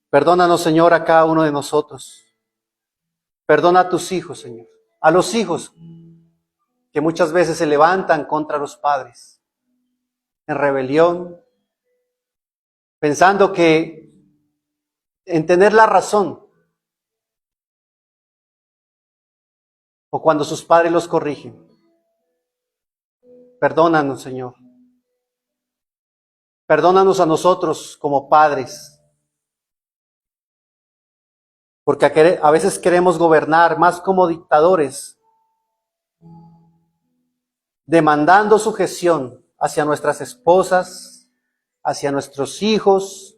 Perdónanos, Señor, a cada uno de nosotros. Perdona a tus hijos, Señor. A los hijos que muchas veces se levantan contra los padres en rebelión, pensando que en tener la razón, o cuando sus padres los corrigen. Perdónanos, Señor. Perdónanos a nosotros como padres, porque a veces queremos gobernar más como dictadores, demandando sujeción hacia nuestras esposas, hacia nuestros hijos,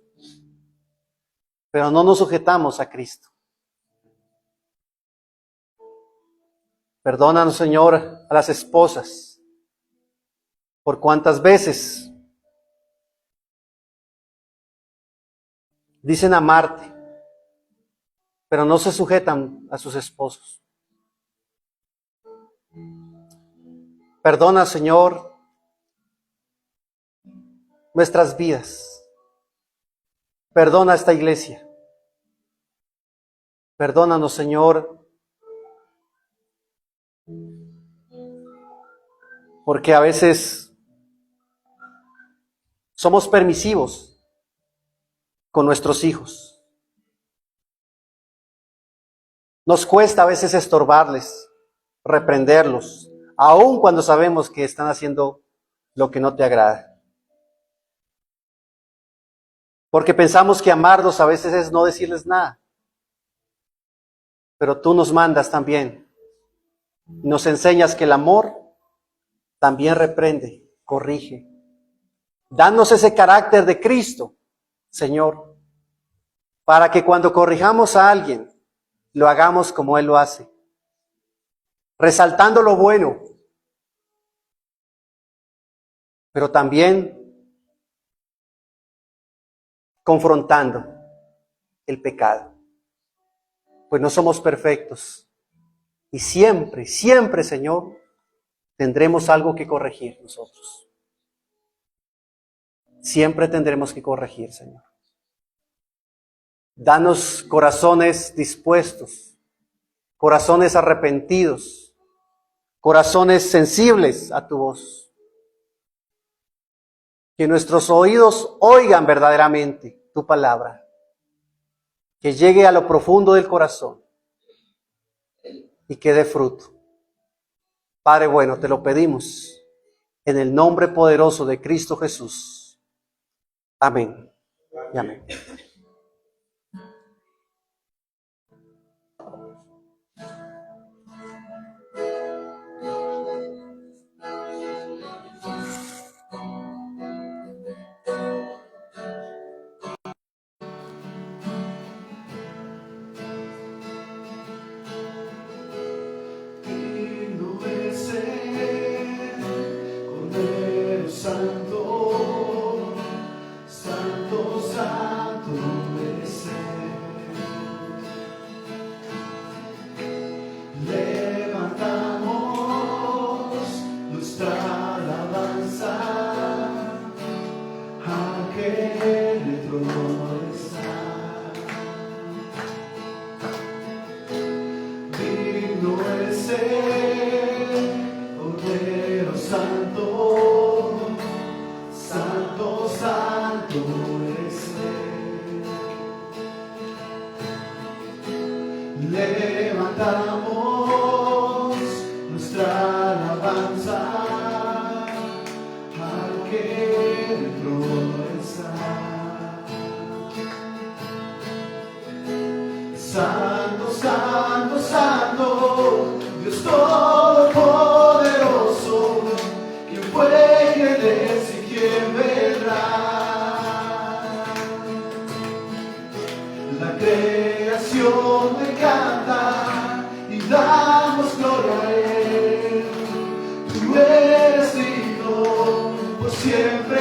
pero no nos sujetamos a Cristo. Perdónanos, Señor, a las esposas, por cuántas veces dicen amarte, pero no se sujetan a sus esposos. Perdona, Señor, nuestras vidas. Perdona esta iglesia. Perdónanos, Señor, porque a veces somos permisivos con nuestros hijos. Nos cuesta a veces estorbarles, reprenderlos, aun cuando sabemos que están haciendo lo que no te agrada. Porque pensamos que amarlos a veces es no decirles nada. Pero tú nos mandas también. Nos enseñas que el amor también reprende, corrige. Danos ese carácter de Cristo, Señor, para que cuando corrijamos a alguien, lo hagamos como Él lo hace, resaltando lo bueno, pero también confrontando el pecado. Pues no somos perfectos. Y siempre, siempre, Señor, tendremos algo que corregir nosotros. Siempre tendremos que corregir, Señor. Danos corazones dispuestos, corazones arrepentidos, corazones sensibles a tu voz. Que nuestros oídos oigan verdaderamente tu palabra. Que llegue a lo profundo del corazón y que dé fruto. Padre bueno, te lo pedimos en el nombre poderoso de Cristo Jesús. Amén y amén. Santo, santo, santo eres. Levantamos nuestra alabanza a que en el trono está. Digno es el Cordero Santo. Santo, santo es Él. Levantamos nuestra alabanza al que que en el trono está. Santo, santo, santo, Dios todopoderoso, quien fue, quien es y quien vendrá. La creación me canta y damos gloria a Él. Tú eres digno por siempre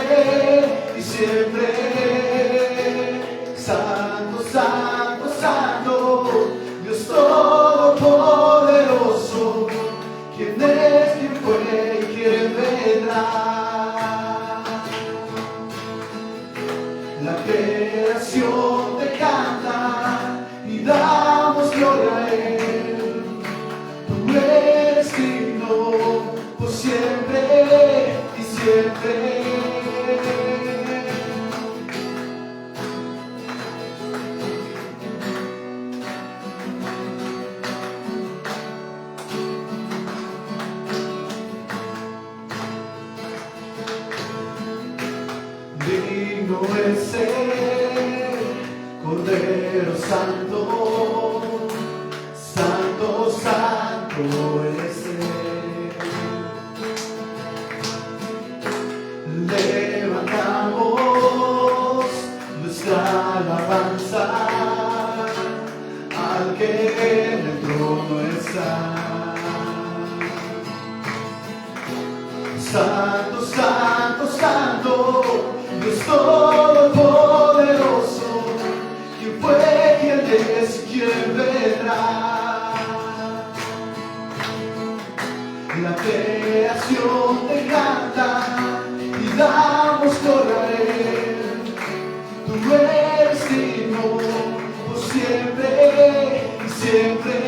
y siempre. Santo, santo, santo, Dios todopoderoso, quien es, quien fue y quien vendrá. La creación te canta y damos gloria a Él. Tú eres digno por siempre y siempre. Digno es el Cordero Santo, santo, santo es Él. Levantamos nuestra alabanza al que en el trono está. Santo, santo, santo, Dios todopoderoso, quien fue, quien es y quien vendrá. La creación te canta y damos gloria a Él. Tú eres digno por siempre y siempre.